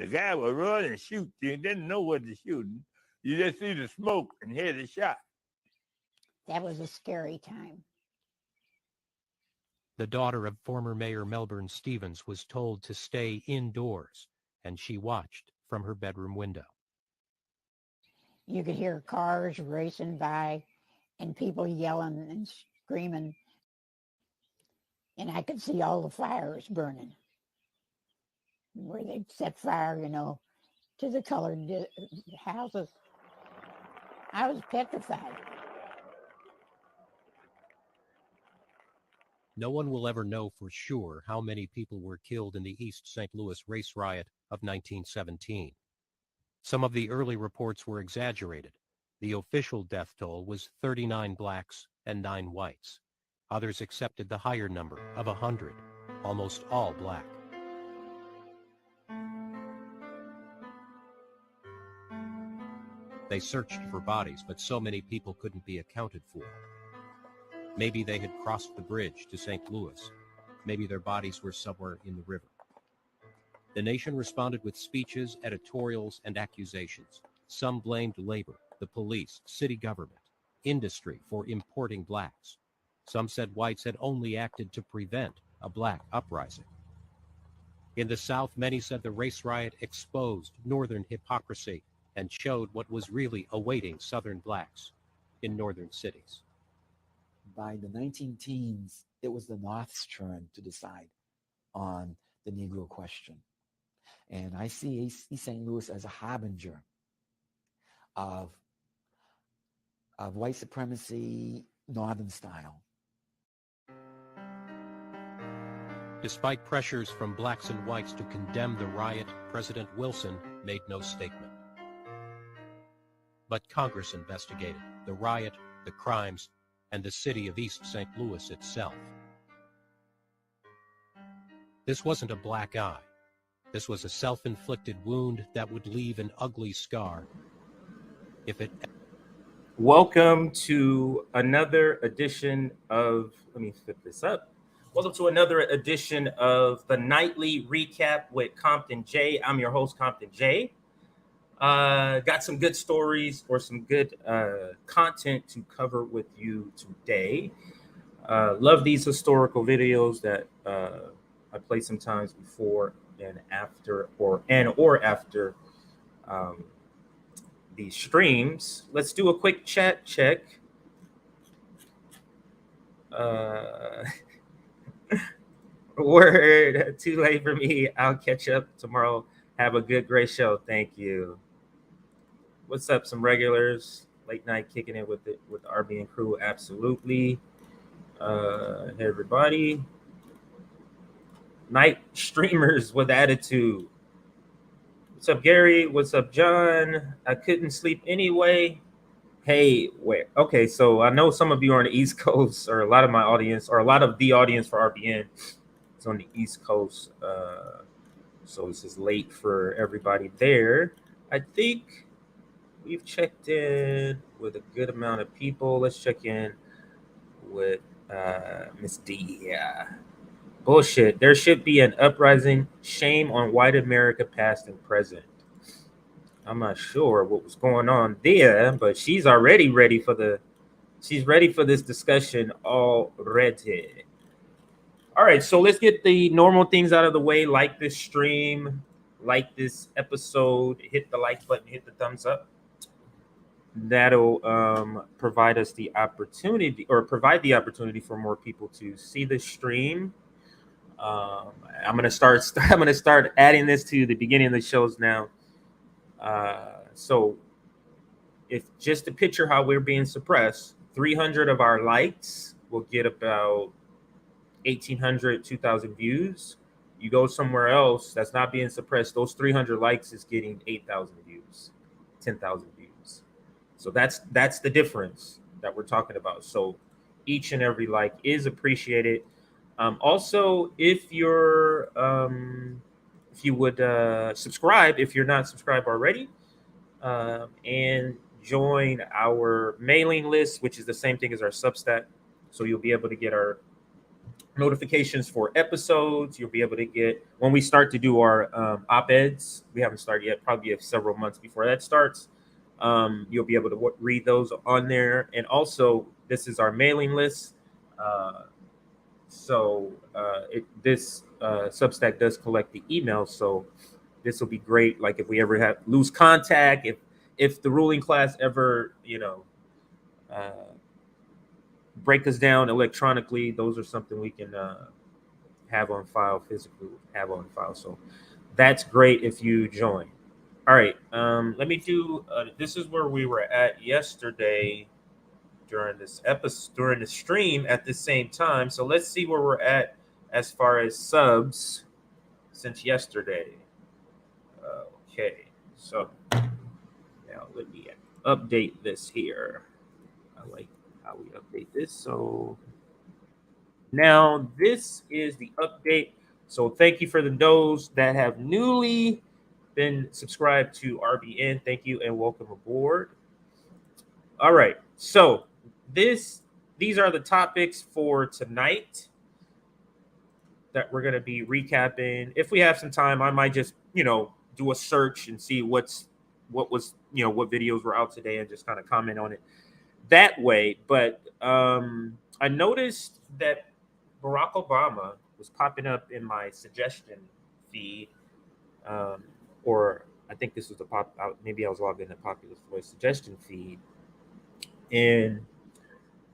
the guy would run and shoot. You didn't know what to shoot. You just see the smoke and hear the shot. That was a scary time. The daughter of former Mayor Melbourne Stevens was told to stay indoors, and she watched from her bedroom window. You could hear cars racing by and people yelling and screaming. And I could see all the fires burning where they'd set fire, to the colored houses. I was petrified. No one will ever know for sure how many people were killed in the East St. Louis race riot of 1917. Some of the early reports were exaggerated. The official death toll was 39 blacks and 9 whites. Others accepted the higher number of 100, almost all black. They searched for bodies, but so many people couldn't be accounted for. Maybe they had crossed the bridge to St. Louis. Maybe their bodies were somewhere in the river. The nation responded with speeches, editorials, and accusations. Some blamed labor, the police, city government, industry for importing blacks. Some said whites had only acted to prevent a black uprising. In the South, many said the race riot exposed Northern hypocrisy and showed what was really awaiting Southern blacks in northern cities. By the 19-teens, it was the North's turn to decide on the Negro question. And I see East St. Louis as a harbinger of white supremacy, Northern style. Despite pressures from blacks and whites to condemn the riot, President Wilson made no statement. But Congress investigated the riot, the crimes, and the city of East St. Louis itself. This wasn't a black eye. This was a self-inflicted wound that would leave an ugly scar if it... Welcome to another edition of, let me flip this up. Welcome to another edition of the Nightly Recap with Compton J. I'm your host, Compton J. Got some good stories or some good content to cover with you today. Love these historical videos that I play sometimes before and after or after these streams. Let's do a quick chat check. Word, too late for me. I'll catch up tomorrow. Have a good, great show. Thank you. What's up, some regulars? Late night kicking it with the RBN crew. Absolutely. Hey, everybody. Night streamers with attitude. What's up, Gary? What's up, John? I couldn't sleep anyway. Hey, wait. Okay, so I know some of you are on the East Coast, or a lot of my audience, or a lot of the audience for RBN is on the East Coast. So this is late for everybody there. I think we've checked in with a good amount of people. Let's check in with Miss D. Yeah. Bullshit. There should be an uprising. Shame on white America, past and present. I'm not sure what was going on there, but she's already ready for this discussion already. All right, so let's get the normal things out of the way. Like this stream, like this episode, hit the like button, hit the thumbs up. That'll provide the opportunity for more people to see the stream. I'm gonna start adding this to the beginning of the shows now. So if just to picture how we're being suppressed, 300 of our likes will get about 1,800, 2,000 views. You go somewhere else that's not being suppressed, those 300 likes is getting 8,000 views, 10,000 views. So that's the difference that we're talking about. So each and every like is appreciated. Also, if you would subscribe if you're not subscribed already, and join our mailing list, which is the same thing as our Substack. So you'll be able to get our notifications for episodes. You'll be able to get when we start to do our op-eds. We haven't started yet, probably have several months before that starts. You'll be able to read those on there. And also, this is our mailing list. This Substack does collect the emails, so this will be great. Like if we ever lose contact, if the ruling class ever break us down electronically, those are something we can have on file, physically have on file. So that's great if you join. All right, let me do. This is where we were at yesterday during this episode, during the stream at the same time. So let's see where we're at as far as subs since yesterday. Okay, so now let me update this here. I like how we update this. So now this is the update. So thank you for those that have newly been subscribed to RBN. Thank you and welcome aboard. All right, so these are the topics for tonight that we're going to be recapping. If we have some time, I might just do a search and see what videos were out today and just kind of comment on it that way. But I noticed that Barack Obama was popping up in my suggestion feed, or I think this was maybe I was logged in the popular voice suggestion feed, and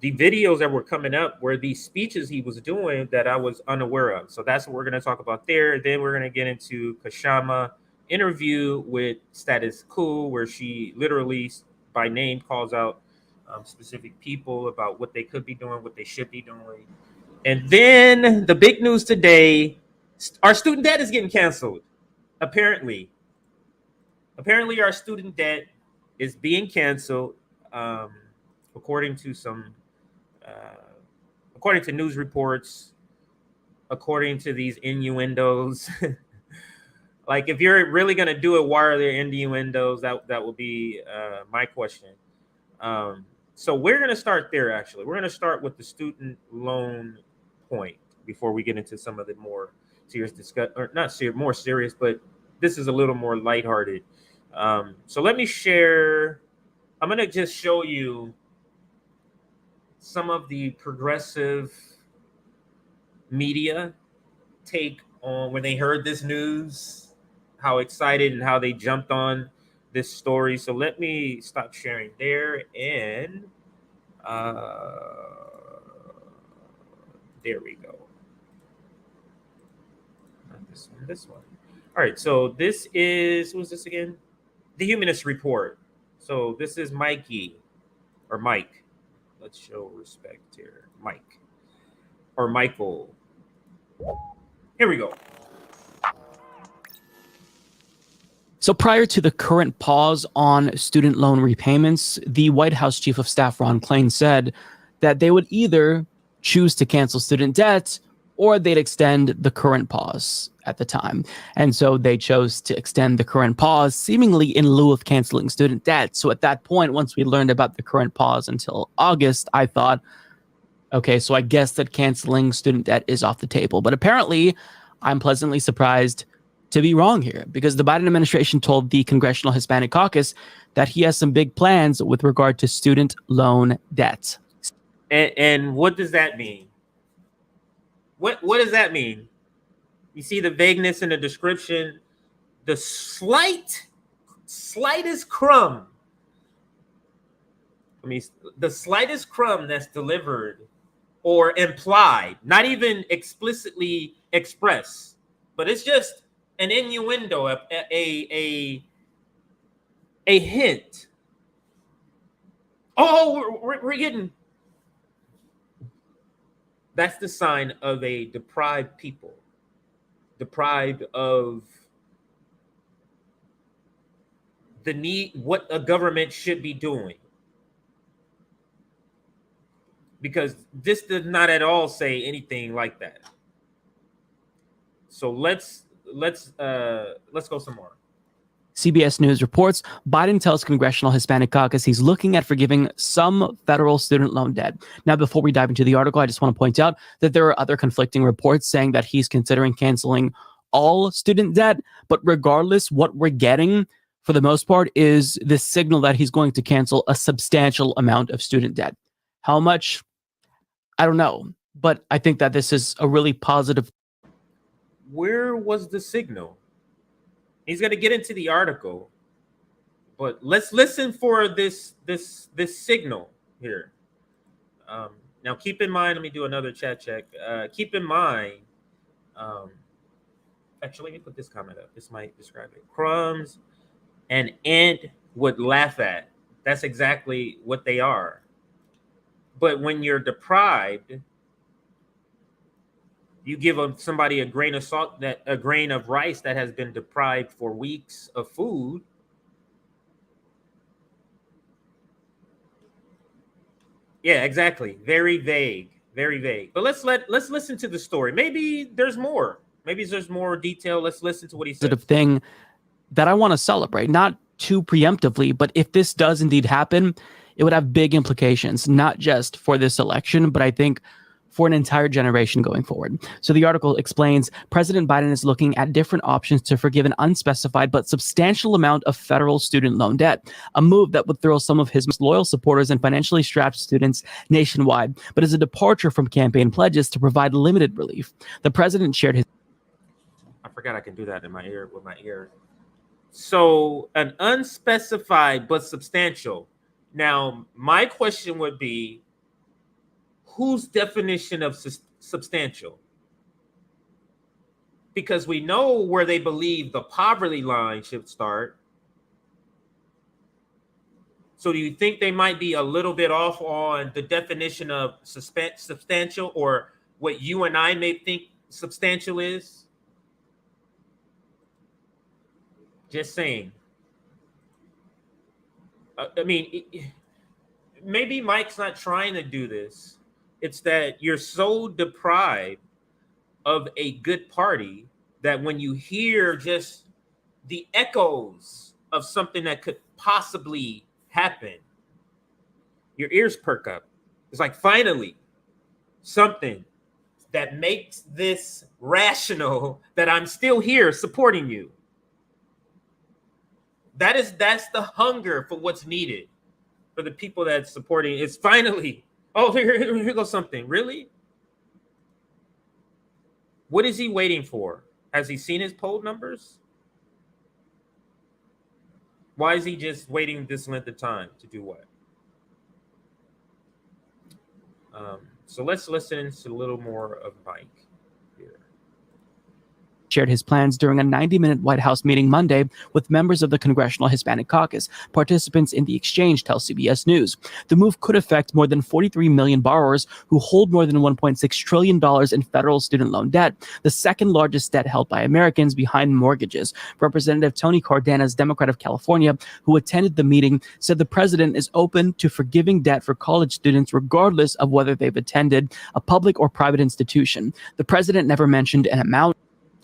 the videos that were coming up were these speeches he was doing that I was unaware of. So that's what we're going to talk about there. Then we're going to get into Kshama interview with Status Quo, where she literally by name calls out specific people about what they could be doing, what they should be doing. And then the big news today, our student debt is getting canceled. Apparently our student debt is being canceled, according to news reports, according to these innuendos. Like, if you're really going to do it, why are there innuendos? That will be my question. So we're going to start there, actually. We're going to start with the student loan point before we get into some of the more serious discussion, or not serious, more serious, but this is a little more lighthearted. So let me share. I'm going to just show you some of the progressive media take on when they heard this news, how excited and how they jumped on this story. So let me stop sharing there, and there we go. Not this one. All right, so this is, who's this again? The Humanist Report. So this is Mikey, or Mike. Let's show respect here. Mike, or Michael. Here we go. So prior to the current pause on student loan repayments, the White House Chief of Staff Ron Klain said that they would either choose to cancel student debt or they'd extend the current pause at the time. And so they chose to extend the current pause, seemingly in lieu of canceling student debt. So at that point, once we learned about the current pause until August, I thought, okay, so I guess that canceling student debt is off the table. But apparently, I'm pleasantly surprised to be wrong here, because the Biden administration told the Congressional Hispanic Caucus that he has some big plans with regard to student loan debt. And what does that mean? What does that mean? You see the vagueness in the description, the slightest crumb. I mean, the slightest crumb that's delivered or implied, not even explicitly expressed, but it's just an innuendo, a hint. Oh, we're getting. That's the sign of a deprived people, deprived of the need, what a government should be doing. Because this does not at all say anything like that. So let's go some more. CBS News reports Biden tells Congressional Hispanic Caucus he's looking at forgiving some federal student loan debt. Now, before we dive into the article, I just want to point out that there are other conflicting reports saying that he's considering canceling all student debt. But regardless, what we're getting for the most part is this signal that he's going to cancel a substantial amount of student debt. How much? I don't know. But I think that this is a really positive. Where was the signal? He's going to get into the article, but let's listen for this signal here. Now, keep in mind, let me do another chat check. Keep in mind, actually, let me put this comment up. This might describe it. Crumbs and ant would laugh at. That's exactly what they are. But when you're deprived, you give somebody a grain of salt, a grain of rice that has been deprived for weeks of food. Yeah, exactly. Very vague, very vague. But let's listen to the story. Maybe there's more. Maybe there's more detail. Let's listen to what he says. Positive thing that I want to celebrate, not too preemptively, but if this does indeed happen, it would have big implications, not just for this election, but I think for an entire generation going forward. So the article explains President Biden is looking at different options to forgive an unspecified but substantial amount of federal student loan debt, a move that would thrill some of his most loyal supporters and financially strapped students nationwide, but is a departure from campaign pledges to provide limited relief. The president shared his... I forgot I can do that in my ear with my ear. So an unspecified but substantial. Now, my question would be, whose definition of substantial? Because we know where they believe the poverty line should start. So do you think they might be a little bit off on the definition of substantial, or what you and I may think substantial is? Just saying. I mean, maybe Mike's not trying to do this. It's that you're so deprived of a good party that when you hear just the echoes of something that could possibly happen, your ears perk up. It's like, finally, something that makes this rational, that I'm still here supporting you. That's the hunger for what's needed for the people that's supporting. It's finally, oh, here goes something. Really? What is he waiting for? Has he seen his poll numbers? Why is he just waiting this length of time to do what? So let's listen to a little more of Mike here. Shared his plans during a 90-minute White House meeting Monday with members of the Congressional Hispanic Caucus. Participants in the exchange tell CBS News. The move could affect more than 43 million borrowers who hold more than $1.6 trillion in federal student loan debt, the second largest debt held by Americans behind mortgages. Representative Tony Cardenas, Democrat of California, who attended the meeting, said the president is open to forgiving debt for college students regardless of whether they've attended a public or private institution. The president never mentioned an amount.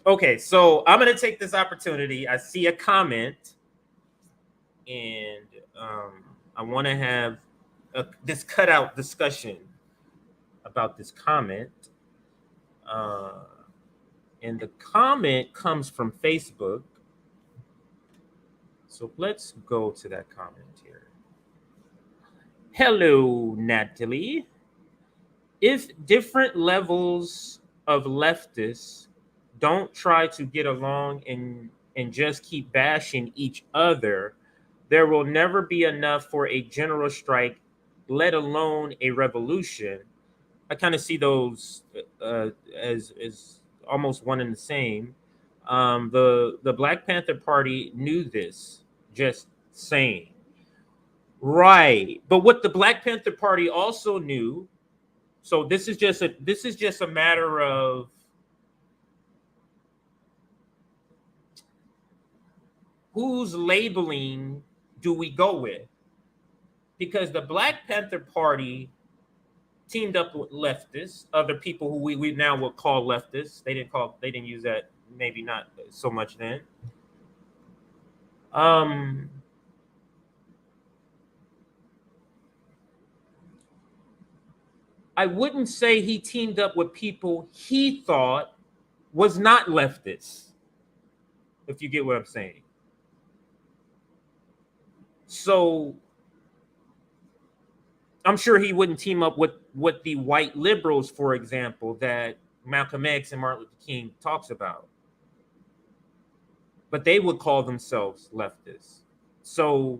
Okay, so I'm going to take this opportunity. I see a comment, and I want to have this cutout discussion about this comment. And the comment comes from Facebook. So let's go to that comment here. Hello, Natalie. If different levels of leftists don't try to get along and just keep bashing each other, there will never be enough for a general strike, let alone a revolution. I kind of see those as almost one and the same. The Black Panther Party knew this, just saying. Right. But what the Black Panther Party also knew, so this is just a matter of whose labeling do we go with? Because the Black Panther Party teamed up with leftists, other people who we now would call leftists. They didn't use that, maybe not so much then. I wouldn't say he teamed up with people he thought was not leftists, if you get what I'm saying. So I'm sure he wouldn't team up with the white liberals, for example, that Malcolm X and Martin Luther King talks about. But they would call themselves leftists. So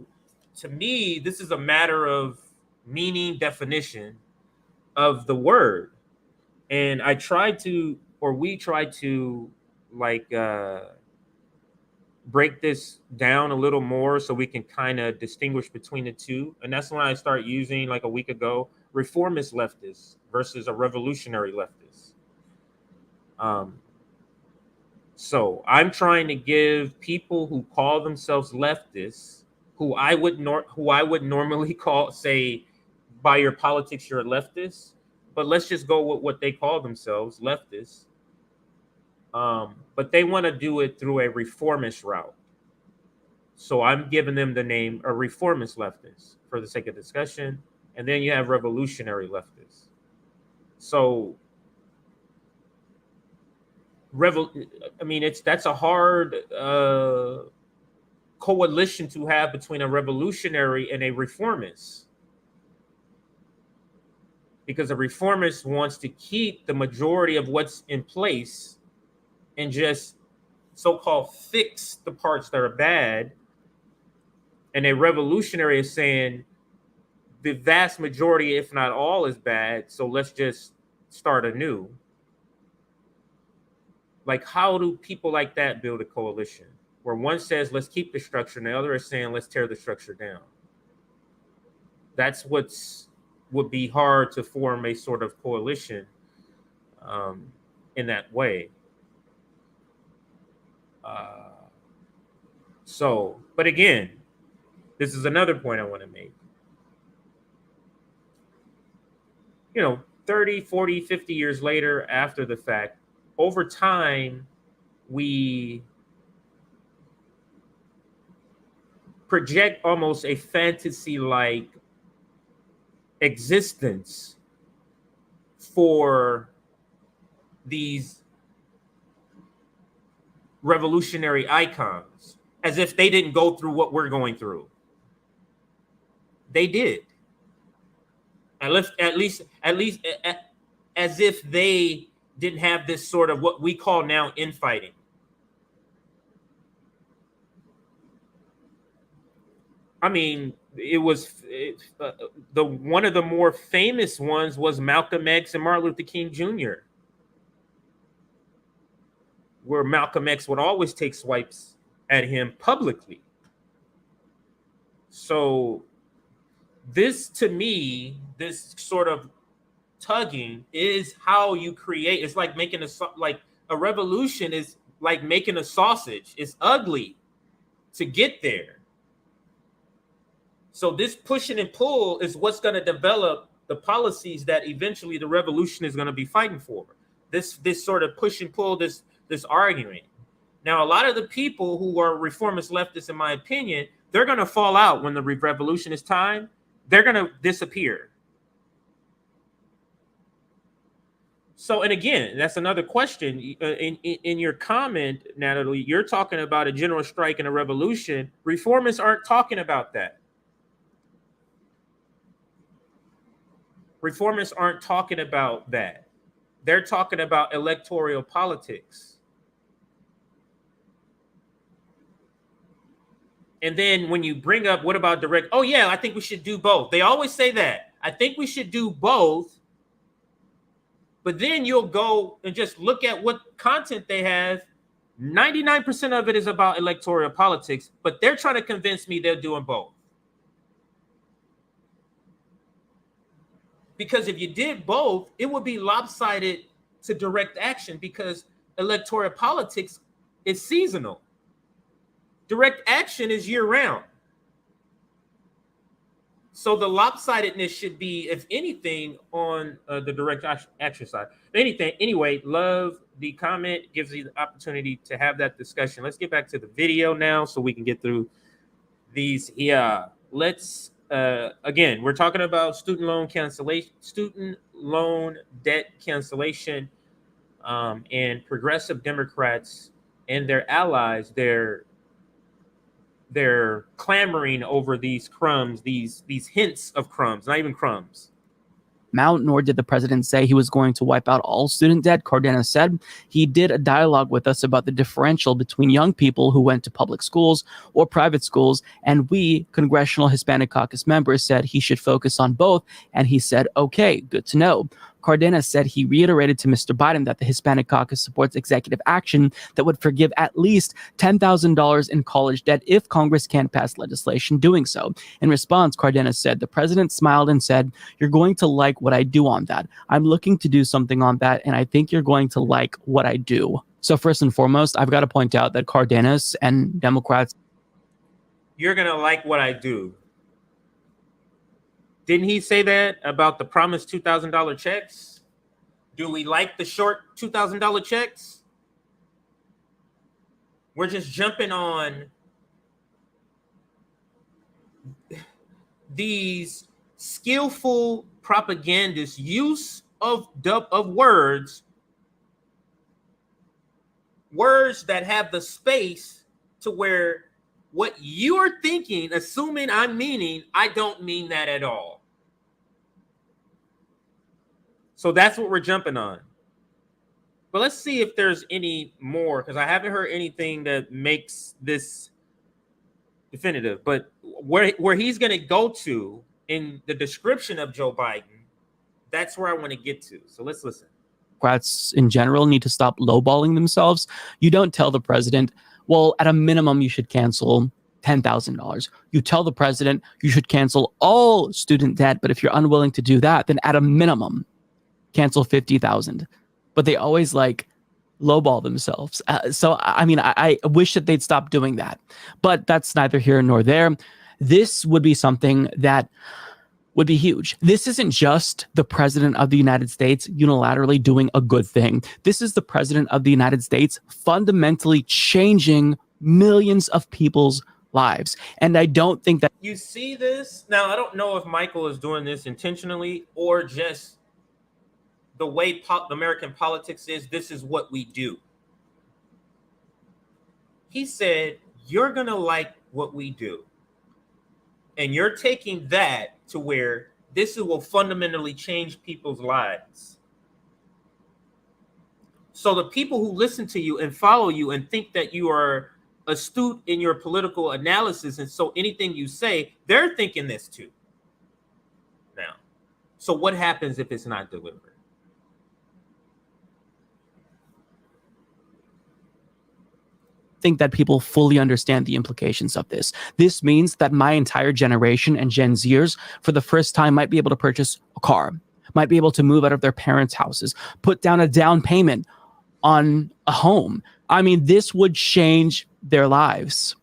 to me, this is a matter of meaning, definition of the word. And I tried to, or we tried to, like, break this down a little more so we can kind of distinguish between the two. And that's when I start using, like a week ago, reformist leftists versus a revolutionary leftist. So I'm trying to give people who call themselves leftists, who I would normally call, say, by your politics, you're a leftist, but let's just go with what they call themselves, leftists. But they want to do it through a reformist route. So I'm giving them the name a reformist leftist for the sake of discussion. And then you have revolutionary leftists. So that's a hard coalition to have between a revolutionary and a reformist. Because a reformist wants to keep the majority of what's in place and just so-called fix the parts that are bad. And a revolutionary is saying the vast majority, if not all, is bad. So let's just start anew. Like, how do people like that build a coalition? Where one says, let's keep the structure, and the other is saying, let's tear the structure down. That's would be hard to form a sort of coalition in that way. But again, this is another point I want to make. 30, 40, 50 years later after the fact, over time, we project almost a fantasy-like existence for these revolutionary icons, as if they didn't go through what we're going through. They did. At least as if they didn't have this sort of what we call now infighting. I mean, one of the more famous ones was Malcolm X and Martin Luther King Jr., where Malcolm X would always take swipes at him publicly. So this, to me, this sort of tugging is how you create. It's like making a revolution is like making a sausage. It's ugly to get there. So this pushing and pull is what's going to develop the policies that eventually the revolution is going to be fighting for. This sort of push and pull, this arguing. Now, a lot of the people who are reformist leftists, in my opinion, they're going to fall out when the revolution is time. They're going to disappear. So, and again, that's another question. In your comment, Natalie, you're talking about a general strike and a revolution. Reformists aren't talking about that. Reformists aren't talking about that. They're talking about electoral politics. And then when you bring up, what about direct? Oh, yeah, I think we should do both. They always say that. I think we should do both. But then you'll go and just look at what content they have. 99% of it is about electoral politics, but they're trying to convince me they're doing both. Because if you did both, it would be lopsided to direct action, because electoral politics is seasonal. Direct action is year-round. So the lopsidedness should be, if anything, on the direct action side. Anyway, love the comment. Gives you the opportunity to have that discussion. Let's get back to the video now so we can get through Let's again, we're talking about student loan cancellation, student loan debt cancellation, and progressive Democrats and their allies. They're clamoring over these crumbs, these hints of crumbs, not even crumbs. Nor did the president say he was going to wipe out all student debt. Cardenas said he did a dialogue with us about the differential between young people who went to public schools or private schools, and we, Congressional Hispanic Caucus members, said he should focus on both, and he said, okay, good to know. Cardenas said he reiterated to Mr. Biden that the Hispanic Caucus supports executive action that would forgive at least $10,000 in college debt if Congress can't pass legislation doing so. In response, Cardenas said, the president smiled and said, you're going to like what I do on that. I'm looking to do something on that, and I think you're going to like what I do. So first and foremost, I've got to point out that Cardenas and Democrats... You're going to like what I do. Didn't he say that about the promised $2,000 checks? Do we like the short $2,000 checks? We're just jumping on these skillful propagandists' use of words that have the space to where what you're thinking, assuming I'm meaning, I don't mean that at all. So that's what we're jumping on. But let's see if there's any more, because I haven't heard anything that makes this definitive. But where he's going to go to in the description of Joe Biden, that's where I want to get to. So let's listen. Democrats in general need to stop lowballing themselves. You don't tell the president, well, at a minimum, you should cancel $10,000. You tell the president you should cancel all student debt, but if you're unwilling to do that, then at a minimum, cancel $50,000. But they always like lowball themselves. So, I mean, I wish that they'd stop doing that, but that's neither here nor there. This would be something that would be huge. This isn't just the president of the United States unilaterally doing a good thing. This is the president of the United States fundamentally changing millions of people's lives. And I don't think that... You see this? Now, I don't know if Michael is doing this intentionally or just the way American politics is. This is what we do. He said, you're going to like what we do. And you're taking that to where this will fundamentally change people's lives. So the people who listen to you and follow you and think that you are astute in your political analysis, and so anything you say, they're thinking this too. Now, so what happens if it's not delivered? Think that people fully understand the implications of this. This means that my entire generation and Gen Zers, for the first time, might be able to purchase a car, might be able to move out of their parents' houses, put down a down payment on a home. I mean, this would change their lives.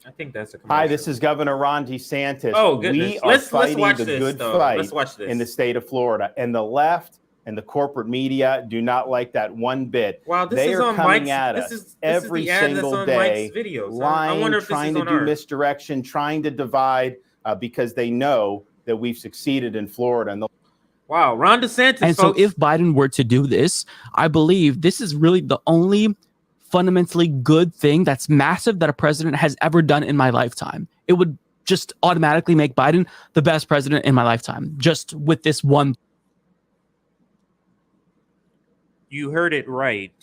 I think that's a commercial. Hi, this is Governor Ron DeSantis. Oh, goodness. We are fighting the good fight Let's watch this. in the state of Florida. And the left and the corporate media do not like that one bit. Wow, this they is are on coming Mike's, at this us is every the ad that's single on day, Mike's videos. lying, I wonder if trying this to is on do misdirection, trying to divide, because they know that we've succeeded in Florida. And wow, Ron DeSantis. And folks. so if Biden were to do this, I believe this is really the only fundamentally good thing that's massive that a president has ever done in my lifetime. It would just automatically make Biden the best president in my lifetime, just with this one. You heard it right.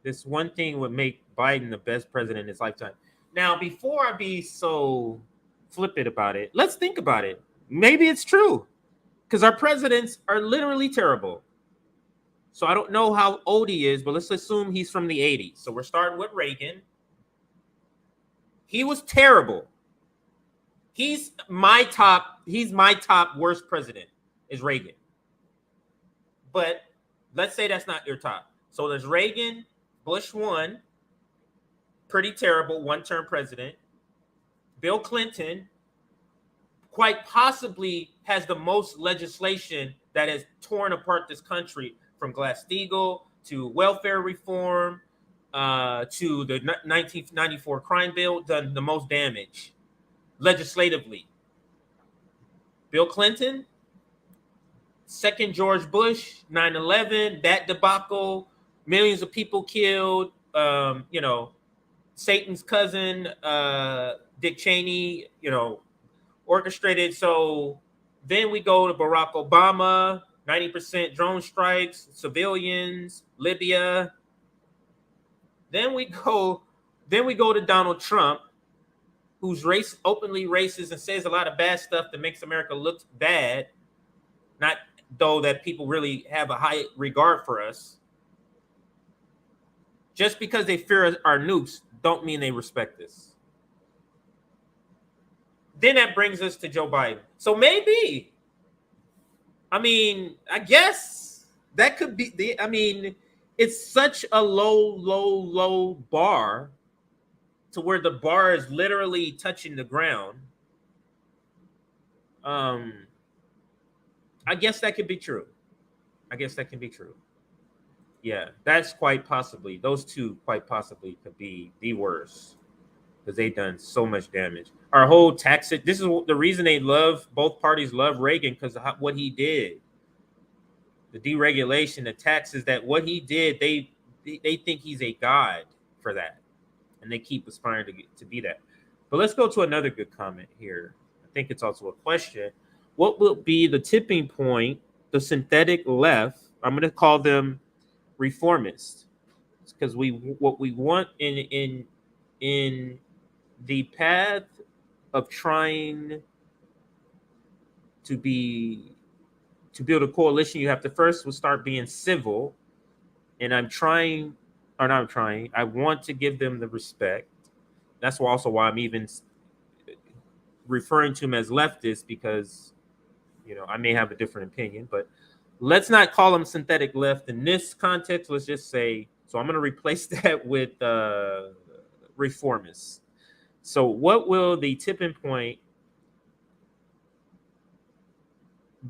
This one thing would make Biden the best president in his lifetime. Now, before I be so flippant about it, let's think about it. Maybe it's true, because our presidents are literally terrible. So I don't know how old he is, but let's assume he's from the 80s. So we're starting with Reagan. He was terrible. He's my top worst president is Reagan. But let's say that's not your top. So there's Reagan, Bush 1, pretty terrible, one-term president. Bill Clinton quite possibly has the most legislation that has torn apart this country, from Glass-Steagall to welfare reform to the 1994 crime bill done the most damage legislatively. Bill Clinton, second George Bush, 9/11, that debacle, millions of people killed, you know, Satan's cousin, Dick Cheney, you know, orchestrated. So then we go to Barack Obama, 90% drone strikes, civilians, Libya. Then we go to Donald Trump, who's openly racist and says a lot of bad stuff that makes America look bad. Not though that people really have a high regard for us. Just because they fear our nukes don't mean they respect us. Then that brings us to Joe Biden. So maybe, I mean, I guess that could be it's such a low bar to where the bar is literally touching the ground. I guess that could be true. Yeah, that's quite possibly. Those two quite possibly could be the worst because they've done so much damage. Our whole tax. This is the reason both parties love Reagan, because of what he did. The deregulation, the taxes, that what he did, they think he's a god for that. And they keep aspiring to be that. But let's go to another good comment here. I think it's also a question. What will be the tipping point, the synthetic left? I'm going to call them reformists, because what we want in the path of trying to build a coalition, you have to first start being civil. And I want to give them the respect. That's also why I'm even referring to them as leftists, because, you know, I may have a different opinion, but let's not call them synthetic left in this context. Let's just say, so I'm going to replace that with reformists. So what will the tipping point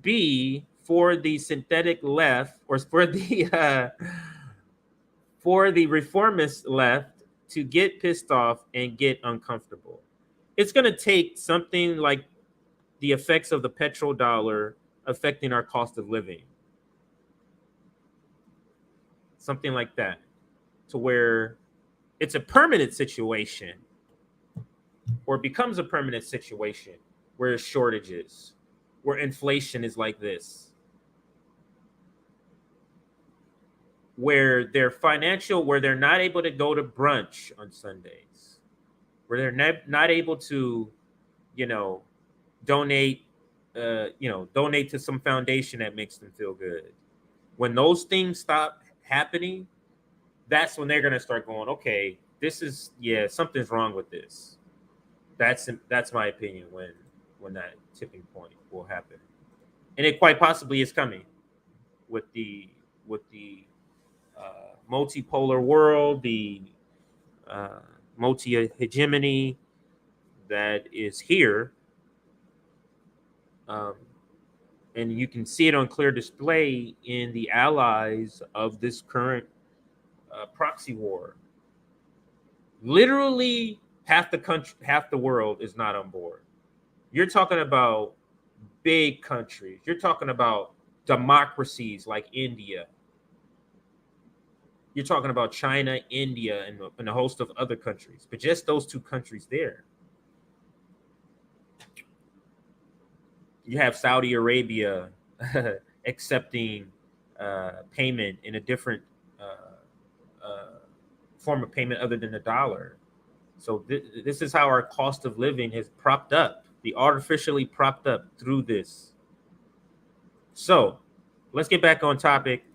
be for the synthetic left, or for the reformist left, to get pissed off and get uncomfortable? It's going to take something like the effects of the petrodollar affecting our cost of living. Something like that, to where it's a permanent situation, or becomes a permanent situation, where there's shortages, where inflation is like this, where they're not able to go to brunch on Sundays, where they're not able to, you know, donate to some foundation that makes them feel good. When those things stop happening, that's when they're going to start going, okay, something's wrong with this. That's my opinion when that tipping point will happen. And it quite possibly is coming with the multipolar world, the multi-hegemony that is here. And you can see it on clear display in the allies of this current proxy war. Literally half the world is not on board. You're talking about big countries. You're talking about democracies like India. You're talking about China, India, and a host of other countries. But just those two countries there. You have Saudi Arabia accepting payment in a different form of payment other than the dollar. So this is how our cost of living has artificially propped up through this. So let's get back on topic.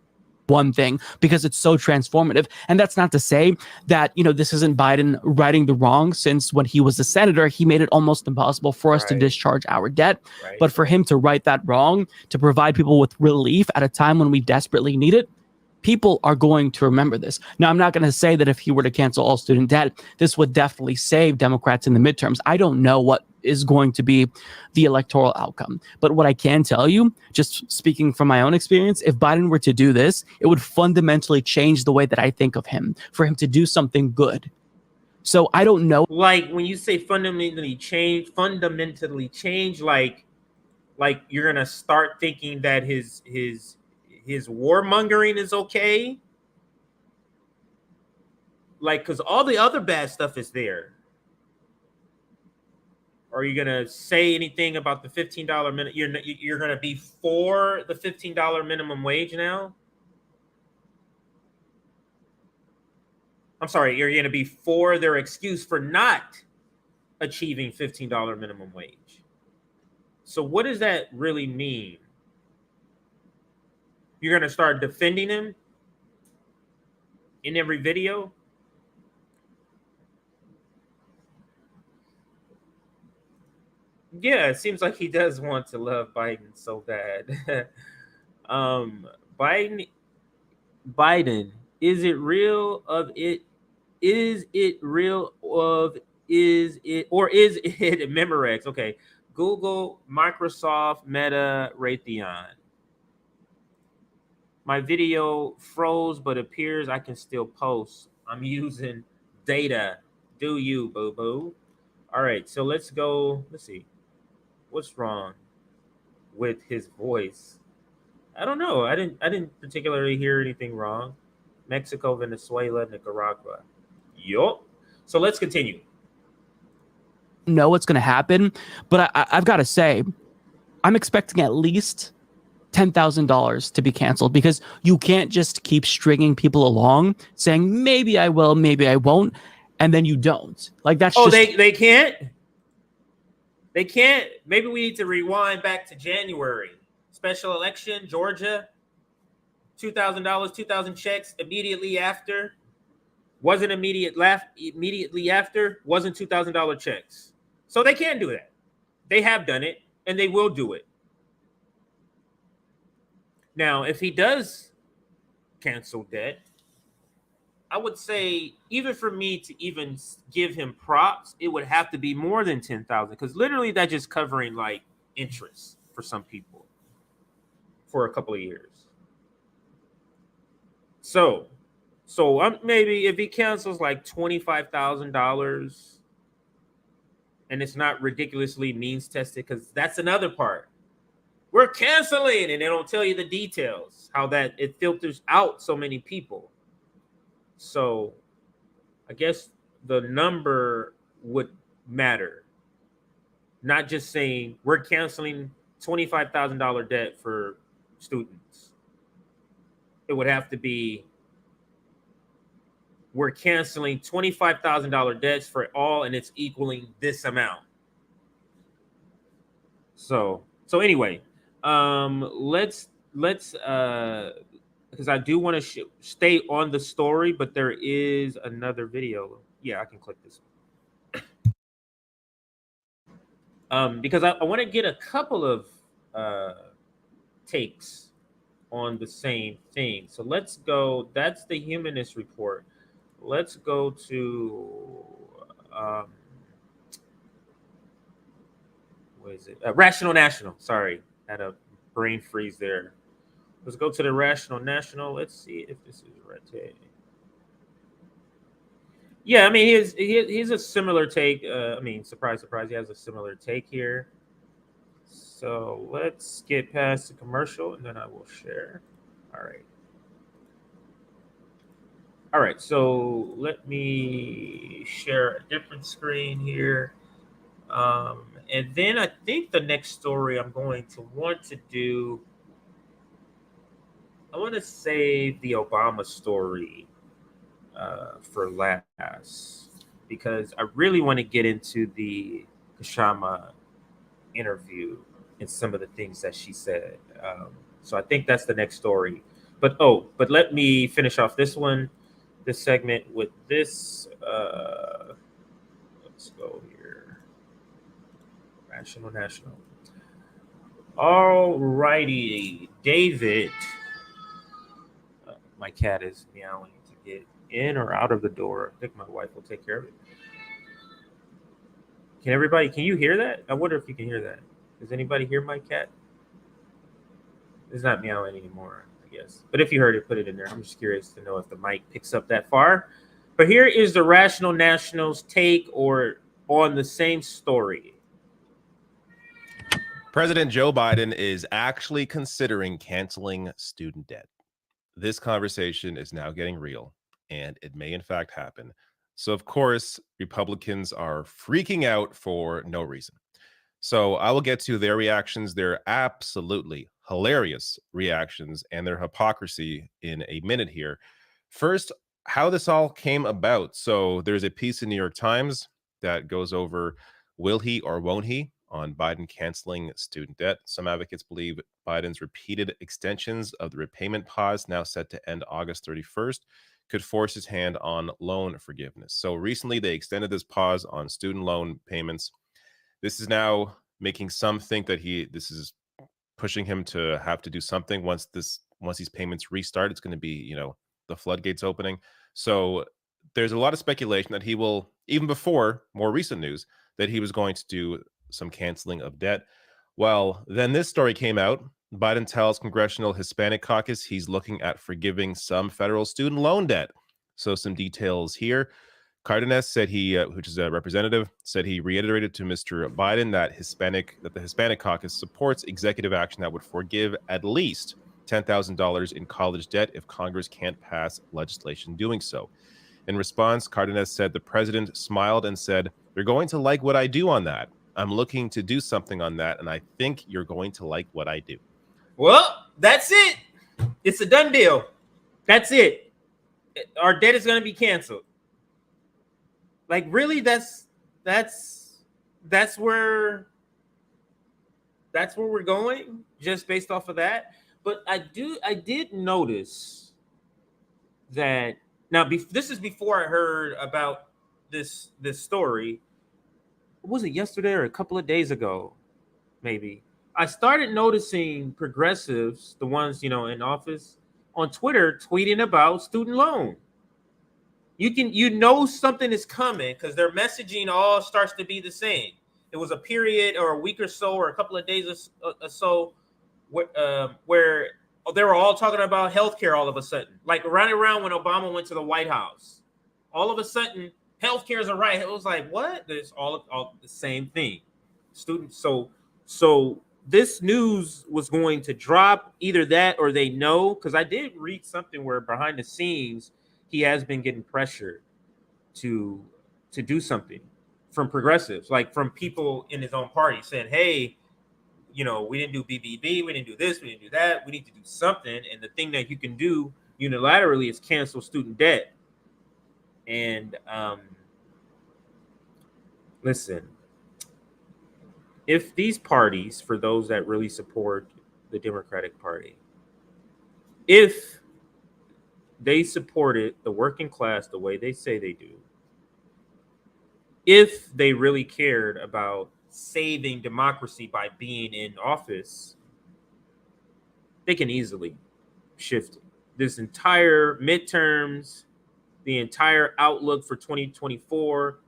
One thing, because it's so transformative. And that's not to say that, you know, this isn't Biden righting the wrong, since when he was a senator, he made it almost impossible for us to discharge our debt. Right. But for him to right that wrong, to provide people with relief at a time when we desperately need it, people are going to remember this. Now, I'm not going to say that if he were to cancel all student debt, this would definitely save Democrats in the midterms. I don't know what is going to be the electoral outcome. But what I can tell you, just speaking from my own experience, if Biden were to do this, it would fundamentally change the way that I think of him, for him to do something good. So I don't know. Like when you say fundamentally change, like you're gonna start thinking that his warmongering is okay. Like, because all the other bad stuff is there. Are you gonna say anything about the $15 minimum? You're gonna be for the $15 minimum wage now? I'm sorry, you're gonna be for their excuse for not achieving $15 minimum wage. So what does that really mean? You're gonna start defending him in every video? Yeah, it seems like he does want to love Biden so bad. Biden, is it real of it? Is it real of is it or is it Memorex? Okay, Google, Microsoft, Meta, Raytheon. My video froze, but appears I can still post. I'm using data. Do you, boo boo? All right, so let's go. Let's see. What's wrong with his voice? I don't know. I didn't particularly hear anything wrong. Mexico, Venezuela, Nicaragua. Yup. So let's continue. Know what's going to happen, but I've got to say, I'm expecting at least $10,000 to be canceled, because you can't just keep stringing people along saying maybe I will, maybe I won't, and then you don't. Like that's they can't. They can't. Maybe we need to rewind back to January. Special election, Georgia. $2,000, 2,000 checks immediately after. Wasn't immediately after. Wasn't $2,000 checks. So they can do that. They have done it, and they will do it. Now, if he does cancel debt, I would say even for me to even give him props, it would have to be more than 10,000, because literally that's just covering like interest for some people for a couple of years. So maybe if he cancels like $25,000 and it's not ridiculously means tested, because that's another part. We're canceling, and they don't tell you the details, how that it filters out so many people. So I guess the number would matter. Not just saying we're canceling $25,000 debt for students. It would have to be we're canceling $25,000 debts for all, and it's equaling this amount. So anyway, let's because I do want to stay on the story, but there is another video. Yeah, I can click this one. Because I want to get a couple of takes on the same thing. So let's go. That's the Humanist Report. Let's go to what is it? Rational National. Sorry, had a brain freeze there. Let's go to the Rational National. Let's see if this is right. Yeah, I mean, he's a similar take. I mean, surprise, surprise, he has a similar take here. So let's get past the commercial, and then I will share. All right, so let me share a different screen here. And then I think the next story I'm going to want to do, I want to save the Obama story for last, because I really want to get into the Kshama interview and some of the things that she said. So I think that's the next story. But let me finish off this segment with this. Let's go here. Rational National. All righty, David. My cat is meowing to get in or out of the door. I think my wife will take care of it. Can you hear that? I wonder if you can hear that. Does anybody hear my cat? It's not meowing anymore, I guess. But if you heard it, put it in there. I'm just curious to know if the mic picks up that far. But here is the Rational Nationals take on the same story. President Joe Biden is actually considering canceling student debt. This conversation is now getting real, and it may in fact happen. So, of course, Republicans are freaking out for no reason. So I will get to their reactions, their absolutely hilarious reactions, and their hypocrisy in a minute here. First, how this all came about. So there's a piece in New York Times that goes over will he or won't he on Biden canceling student debt. Some advocates believe Biden's repeated extensions of the repayment pause, now set to end August 31st, could force his hand on loan forgiveness. So recently they extended this pause on student loan payments. This is now making some think that this is pushing him to have to do something once these payments restart. It's going to be, the floodgates opening. So there's a lot of speculation that he will, even before more recent news, that he was going to do some canceling of debt. Well, then this story came out. Biden tells Congressional Hispanic Caucus he's looking at forgiving some federal student loan debt. So some details here. Cardenas said which is a representative, said he reiterated to Mr. Biden that the Hispanic Caucus supports executive action that would forgive at least $10,000 in college debt if Congress can't pass legislation doing so. In response, Cardenas said the president smiled and said, "You're going to like what I do on that. I'm looking to do something on that, and I think you're going to like what I do." Well, that's it. It's a done deal. That's it. Our debt is going to be canceled. Like, really, that's where we're going, just based off of that. But I did notice that now. This is before I heard about this story. Was it yesterday or a couple of days ago? Maybe I started noticing progressives, the ones in office, on Twitter tweeting about student loan. Something is coming because their messaging all starts to be the same. It was a period or a week or so or a couple of days or so where they were all talking about healthcare all of a sudden, like right around when Obama went to the White House. All of a sudden, healthcare is a right. It was like, what? There's all the same thing. Students. So this news was going to drop, either that or they know, because I did read something where behind the scenes he has been getting pressure to do something from progressives, like from people in his own party saying, hey, we didn't do BBB, we didn't do this, we didn't do that, we need to do something. And the thing that you can do unilaterally is cancel student debt. And listen, if these parties, for those that really support the Democratic Party, if they supported the working class the way they say they do, if they really cared about saving democracy by being in office, they can easily shift this entire midterms, the entire outlook for 2024,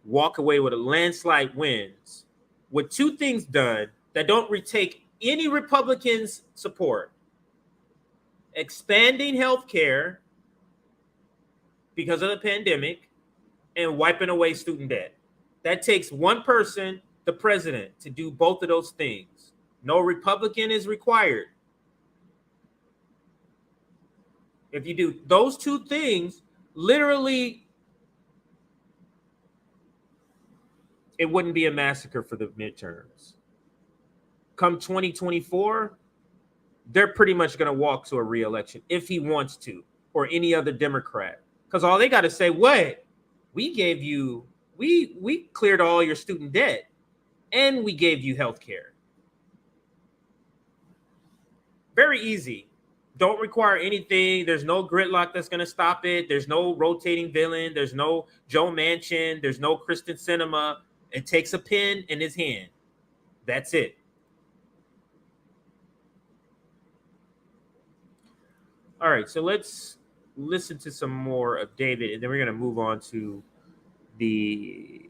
walk away with a landslide wins with two things done that don't retake any Republicans' support: expanding healthcare because of the pandemic and wiping away student debt. That takes one person, the president, to do both of those things. No Republican is required. If you do those two things, literally, it wouldn't be a massacre for the midterms. Come 2024, they're pretty much going to walk to a re-election if he wants to, or any other Democrat. Because all they got to say, what? We gave you, we cleared all your student debt, and we gave you health care. Very easy. Don't require anything. There's no gridlock that's going to stop it. There's no rotating villain. There's no Joe Manchin. There's no Kristen Sinema. It takes a pen in his hand. That's it. All right, so let's listen to some more of David, and then we're going to move on to the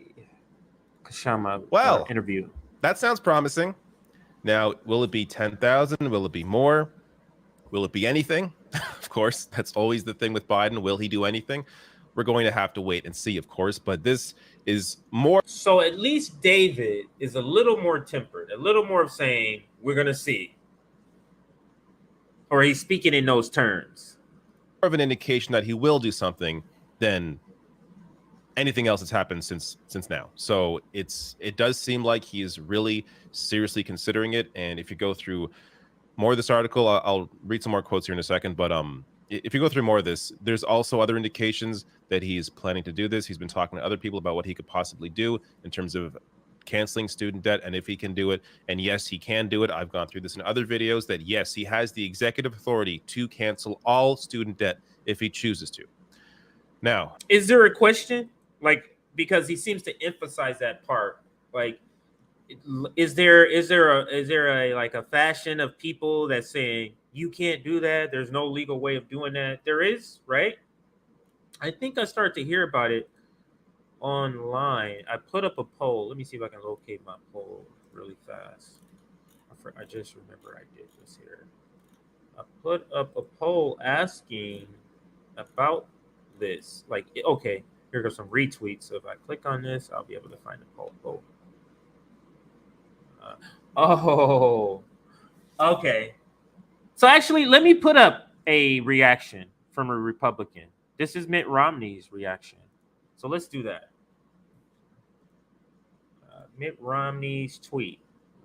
Kshama Well, interview. that sounds promising. Now, will it be 10,000? Will it be more? Will it be anything? Of course, that's always the thing with Biden. Will he do anything? We're going to have to wait and see, of course. But this is more. So at least David is a little more tempered, a little more of saying, we're going to see. Or he's speaking in those terms. More of an indication that he will do something than anything else that's happened since now. So it does seem like he is really seriously considering it. And if you go through more of this article, I'll read some more quotes here in a second, but if you go through more of this, there's also other indications that he's planning to do this. He's been talking to other people about what he could possibly do in terms of canceling student debt and if he can do it. And yes, he can do it. I've gone through this in other videos that yes, he has the executive authority to cancel all student debt if he chooses to. Now, is there a question? Like, because he seems to emphasize that part. Like, is there a like a fashion of people that's saying you can't do that? There's no legal way of doing that. There is, right? I think I started to hear about it online. I put up a poll. Let me see if I can locate my poll really fast. I just remember I did this here. I put up a poll asking about this. Like, okay, here goes some retweets. So if I click on this, I'll be able to find the poll. Oh, okay. So actually, let me put up a reaction from a Republican. This is Mitt Romney's reaction. So let's do that. Mitt Romney's tweet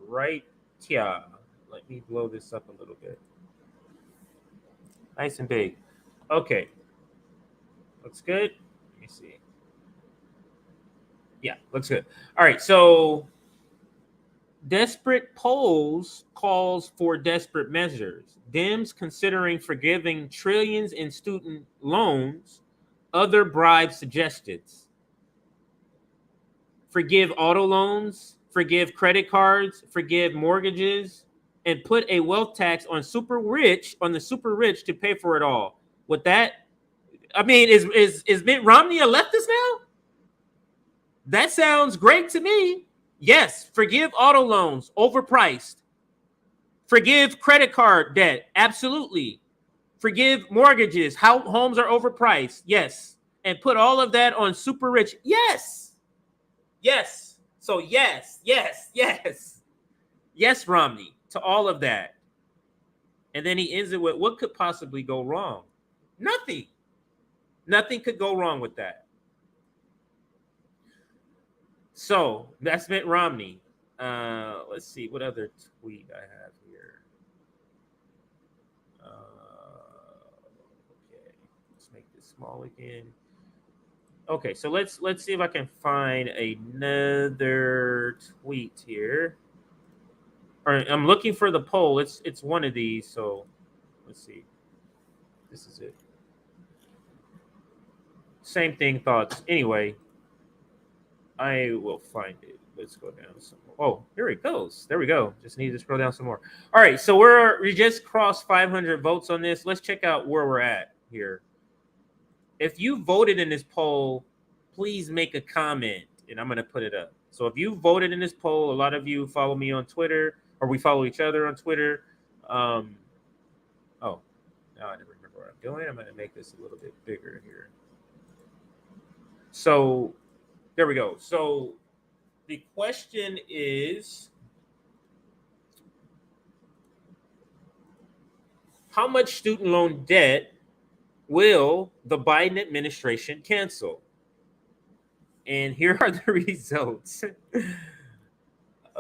right here. Let me blow this up a little bit. Nice and big. Okay. Looks good. Let me see. Yeah, looks good. All right, so desperate polls calls for desperate measures. Dems considering forgiving trillions in student loans. Other bribes suggested. Forgive auto loans, forgive credit cards, forgive mortgages, and put a wealth tax on the super rich to pay for it all. With that, I mean, is Mitt Romney a leftist now? That sounds great to me. Yes, forgive auto loans, overpriced. Forgive credit card debt, absolutely. Forgive mortgages, how homes are overpriced, yes. And put all of that on super rich, yes. Yes. So yes. Yes, Romney, to all of that. And then he ends it with, what could possibly go wrong? Nothing. Nothing could go wrong with that. So that's Mitt Romney. Let's see what other tweet I have here. Okay, let's make this small again. Okay, so let's see if I can find another tweet here. All right, I'm looking for the poll. It's one of these. So let's see. This is it. Same thing, thoughts. Anyway, I will find it. Let's go down some more. Oh, here it goes. There we go. Just need to scroll down some more. All right, so we just crossed 500 votes on this. Let's check out where we're at here. If you voted in this poll, please make a comment, and I'm going to put it up. So if you voted in this poll, a lot of you follow me on Twitter, or we follow each other on Twitter. Oh, now I don't remember what I'm doing. I'm going to make this a little bit bigger here. So there we go. So the question is, how much student loan debt will the Biden administration cancel? And here are the results.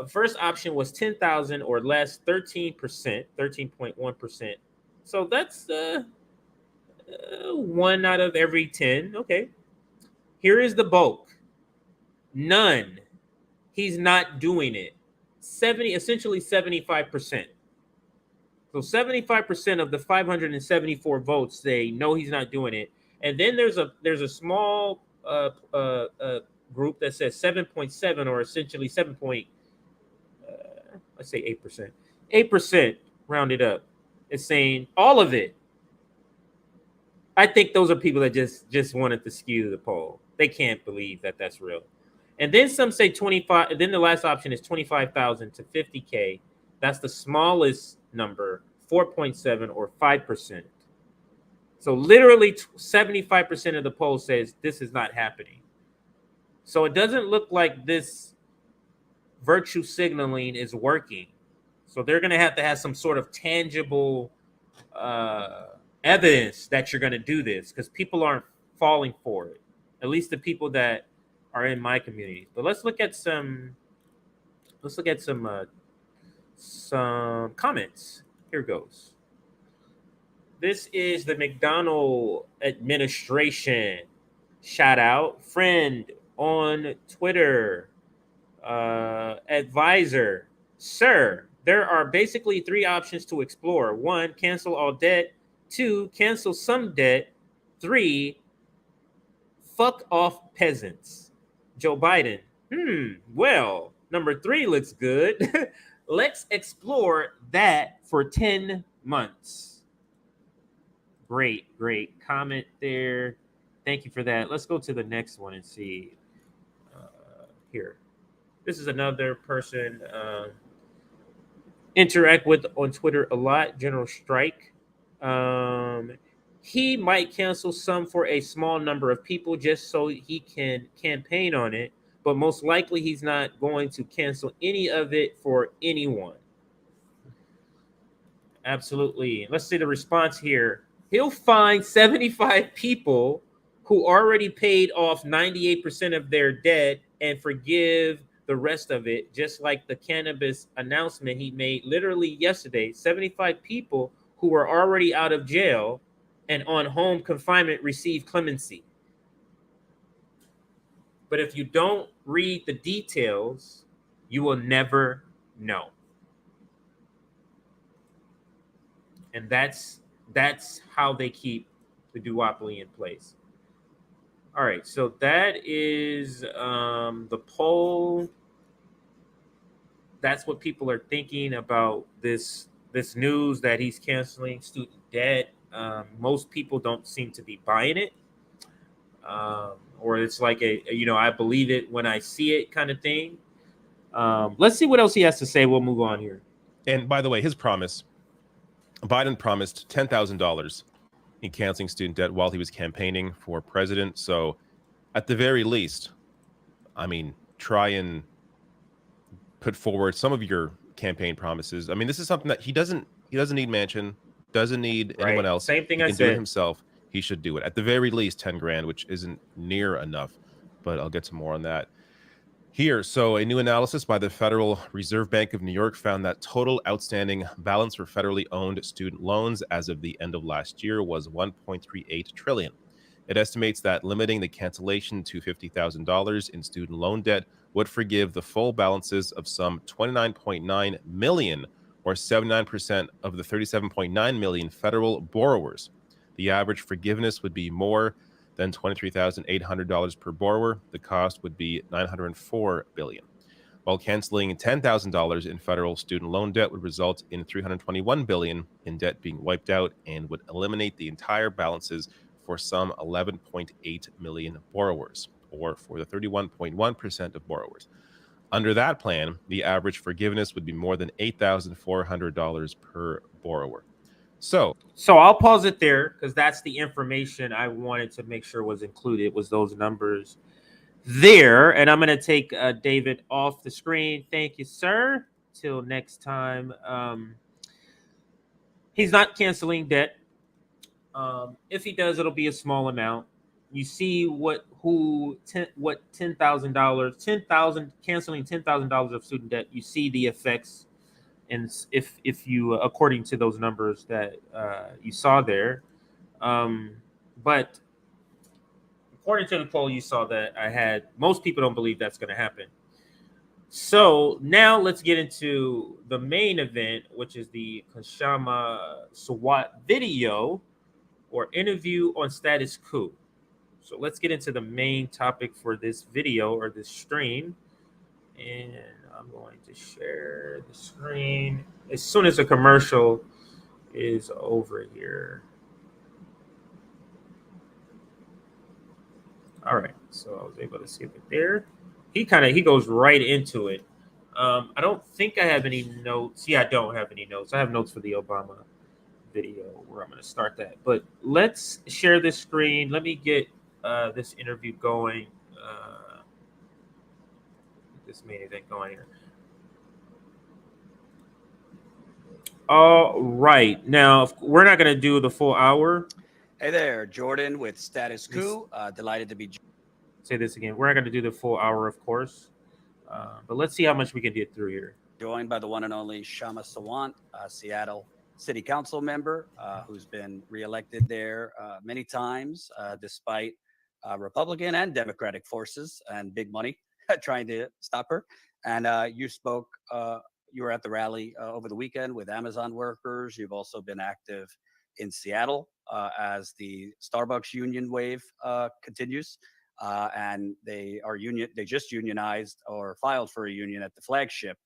First option was 10,000 or less, 13%, 13.1%. So that's 1 out of every 10. Okay. Here is the bulk. None. He's not doing it. Essentially 75%. So 75% of the 574 votes say no, he's not doing it. And then there's a small group that says 7.7 or essentially 7. Let's say 8%. 8% rounded up is saying all of it. I think those are people that just wanted to skew the poll. They can't believe that that's real. And then some say 25. Then the last option is 25,000 to 50K. That's the smallest number, 4.7 or 5%. So literally 75% of the poll says this is not happening. So it doesn't look like this virtue signaling is working. So they're going to have some sort of tangible evidence that you're going to do this, because people aren't falling for it. At least the people that are in my community. But let's look at some comments. Here goes. This is the McDonald administration. Shout out. Friend on Twitter. Advisor. Sir, there are basically 3 options to explore. 1, cancel all debt. 2, cancel some debt. 3, fuck off peasants. Joe Biden. Well, number 3 looks good. Let's explore that for 10 months. Great comment there. Thank you for that. Let's go to the next one and see. Here. This is another person interact with on Twitter a lot, General Strike. He might cancel some for a small number of people just so he can campaign on it, but most likely he's not going to cancel any of it for anyone. Absolutely. Let's see the response here. He'll find 75 people who already paid off 98% of their debt and forgive the rest of it, just like the cannabis announcement he made literally yesterday. 75 people who were already out of jail and on home confinement receive clemency. But if you don't read the details, you will never know. And that's how they keep the duopoly in place. All right, so that is the poll. That's what people are thinking about this news that he's canceling student debt. Most people don't seem to be buying it, or it's like I believe it when I see it kind of thing. Let's see what else he has to say. We'll move on here. And by the way, his promise, Biden promised $10,000 in canceling student debt while he was campaigning for president. So at the very least, I mean, try and put forward some of your campaign promises. I mean, this is something that he doesn't need Manchin, doesn't need anyone else. Same thing he I can said. do it himself. He should do it. At the very least, 10 grand, which isn't near enough, but I'll get to more on that here. So a new analysis by the Federal Reserve Bank of New York found that total outstanding balance for federally owned student loans as of the end of last year was $1.38 trillion. It estimates that limiting the cancellation to $50,000 in student loan debt would forgive the full balances of some 29.9 million, or 79% of the 37.9 million federal borrowers. The average forgiveness would be more than $23,800 per borrower. The cost would be $904 billion. While canceling $10,000 in federal student loan debt would result in $321 billion in debt being wiped out and would eliminate the entire balances for some 11.8 million borrowers, or for the 31.1% of borrowers. Under that plan, the average forgiveness would be more than $8,400 per borrower. So I'll pause it there because that's the information I wanted to make sure was included, was those numbers there. And I'm going to take David off the screen. Thank you, sir. Till next time. He's not canceling debt. If he does, it'll be a small amount. You see what $10,000, canceling $10,000 of student debt. You see the effects, and if you according to those numbers that you saw there, but according to the poll, you saw that I had most people don't believe that's going to happen. So now let's get into the main event, which is the Kshama Sawant video or interview on status quo. So let's get into the main topic for this video or this stream. And I'm going to share the screen as soon as the commercial is over here. All right, so I was able to skip it there. He goes right into it. I don't think I have any notes. Yeah, I don't have any notes. I have notes for the Obama video where I'm going to start that. But let's share this screen. Let me get this interview going. This main event going here. All right. Now, we're not going to do the full hour. Hey there, Jordan with Status Quo. Delighted to be. Say this again. We're not going to do the full hour, of course. But let's see how much we can get through here. Joined by the one and only Kshama Sawant, Seattle City Council member, who's been reelected there many times, despite Republican and Democratic forces and big money trying to stop her. And you spoke, you were at the rally over the weekend with Amazon workers. You've also been active in Seattle as the Starbucks union wave continues. And they just unionized or filed for a union at the flagship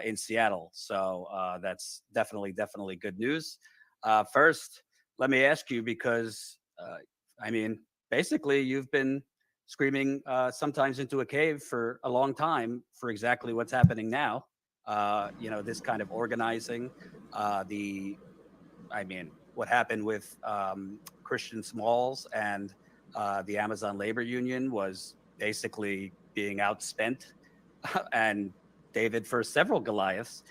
in Seattle. So that's definitely good news. First, let me ask you, because I mean, basically you've been screaming sometimes into a cave for a long time for exactly what's happening now. This kind of organizing, what happened with Christian Smalls and the Amazon labor union was basically being outspent and David for several Goliaths.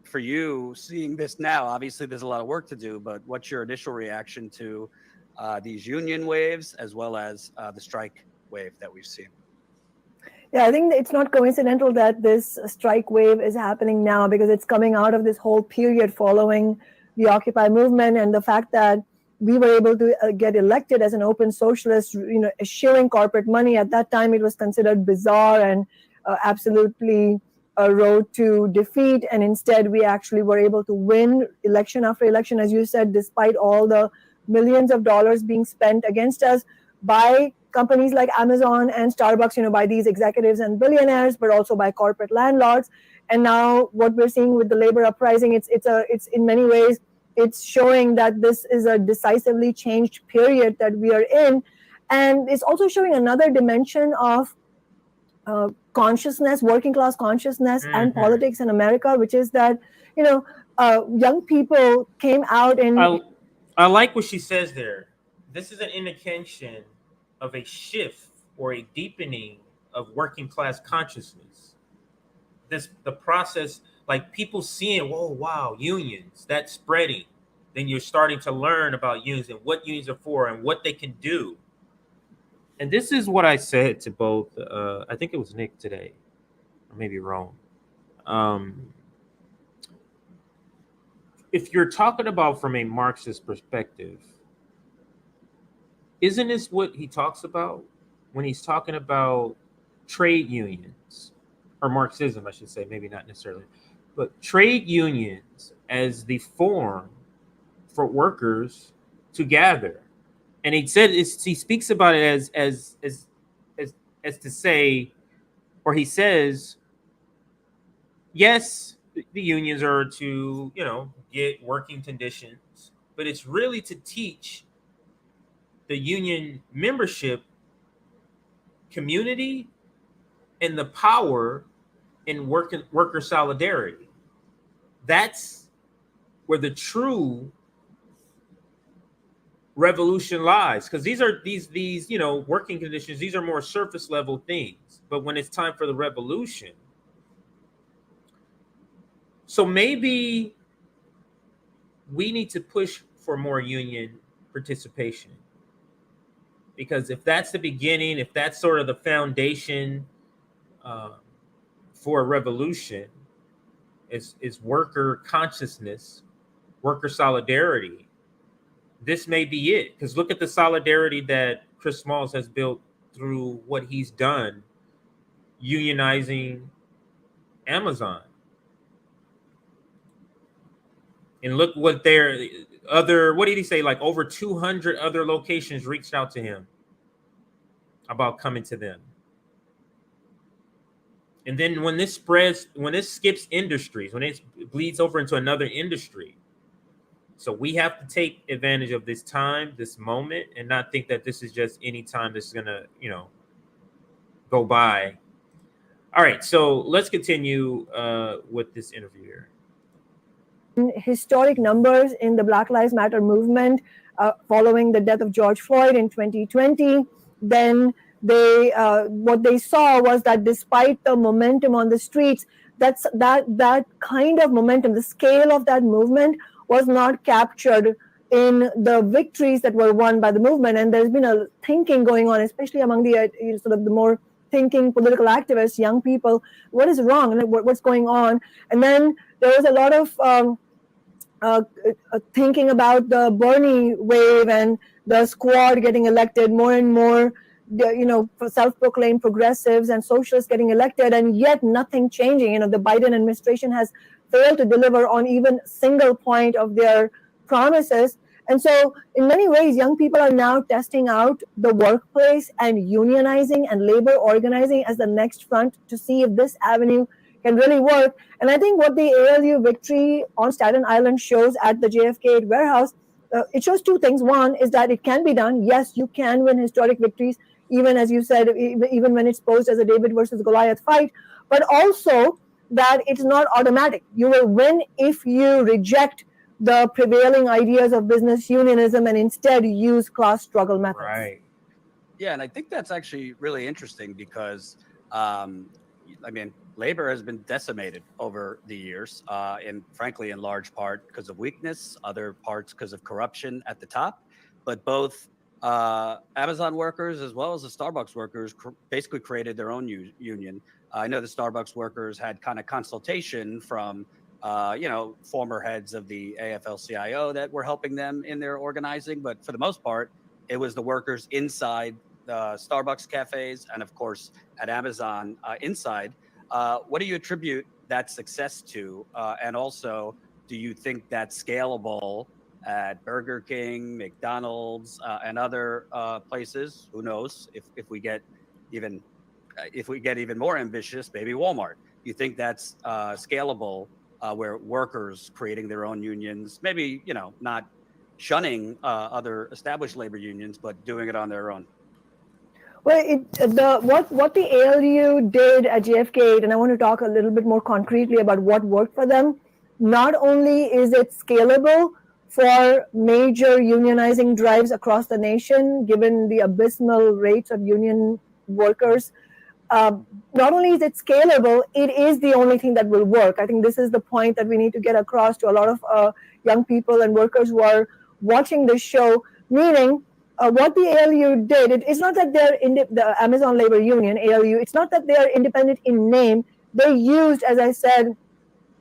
For you, seeing this now, obviously there's a lot of work to do, but what's your initial reaction to these union waves as well as the strike wave that we've seen? Yeah, I think it's not coincidental that this strike wave is happening now, because it's coming out of this whole period following the Occupy movement and the fact that we were able to get elected as an open socialist, eschewing corporate money. At that time, it was considered bizarre and absolutely a road to defeat. And instead, we actually were able to win election after election, as you said, despite all the millions of dollars being spent against us by companies like Amazon and Starbucks, by these executives and billionaires, but also by corporate landlords. And now what we're seeing with the labor uprising, it's in many ways, it's showing that this is a decisively changed period that we are in. And it's also showing another dimension of consciousness, working class consciousness and politics in America, which is that, young people came out in... I like what she says there. This is an indication of a shift or a deepening of working class consciousness. The process, like people seeing, whoa, wow, unions, that's spreading. Then you're starting to learn about unions and what unions are for and what they can do. And this is what I said to both, I think it was Nick today, or maybe Rome. If you're talking about from a Marxist perspective, isn't this what he talks about when he's talking about trade unions, or Marxism, I should say, maybe not necessarily, but trade unions as the form for workers to gather. And he said, he speaks about it as to say, or he says, yes, the unions are to, get working conditions, but it's really to teach the union membership community and the power in worker solidarity. That's where the true revolution lies, because these working conditions, these are more surface level things. But when it's time for the revolution, so maybe we need to push for more union participation. Because if that's the beginning, if that's sort of the foundation for a revolution, is worker consciousness, worker solidarity, this may be it. Because look at the solidarity that Chris Smalls has built through what he's done, unionizing Amazon. And look what what did he say? Like over 200 other locations reached out to him about coming to them. And then when this skips industries, when it bleeds over into another industry, So we have to take advantage of this time, this moment, and not think that this is just any time this is gonna, go by. All right, so let's continue with this interview here. Historic numbers in the Black Lives Matter movement following the death of George Floyd in 2020. Then what they saw was that despite the momentum on the streets, that kind of momentum, the scale of that movement was not captured in the victories that were won by the movement. And there's been a thinking going on, especially among the sort of the more thinking political activists, young people, what is wrong and what's going on. And then there was a lot of thinking about the Bernie wave and the squad getting elected, more and more, self-proclaimed progressives and socialists getting elected, and yet nothing changing. The Biden administration has failed to deliver on even single point of their promises. And so in many ways, young people are now testing out the workplace and unionizing and labor organizing as the next front to see if this avenue can really work. And I think what the ALU victory on Staten Island shows at the JFK warehouse, it shows two things. One is that it can be done. Yes, you can win historic victories, even as you said, even when it's posed as a David versus Goliath fight, but also that it's not automatic. You will win if you reject the prevailing ideas of business unionism and instead use class struggle methods. Right. Yeah, and I think that's actually really interesting because, labor has been decimated over the years, and frankly, in large part because of weakness, other parts because of corruption at the top. But both Amazon workers as well as the Starbucks workers basically created their own union. I know the Starbucks workers had kind of consultation from former heads of the AFL-CIO that were helping them in their organizing. But for the most part, it was the workers inside the Starbucks cafes and, of course, at Amazon inside. What do you attribute that success to? And also, do you think that's scalable at Burger King, McDonald's, and other places? Who knows if we get even more ambitious, maybe Walmart. You think that's scalable? Where workers creating their own unions, maybe not shunning other established labor unions, but doing it on their own. Well, what the ALU did at JFK, and I want to talk a little bit more concretely about what worked for them. Not only is it scalable for major unionizing drives across the nation, given the abysmal rates of union workers. Not only is it scalable, it is the only thing that will work. I think this is the point that we need to get across to a lot of young people and workers who are watching this show, meaning what the ALU did, it's not that they're the Amazon Labor Union, ALU, it's not that they're independent in name. They used, as I said,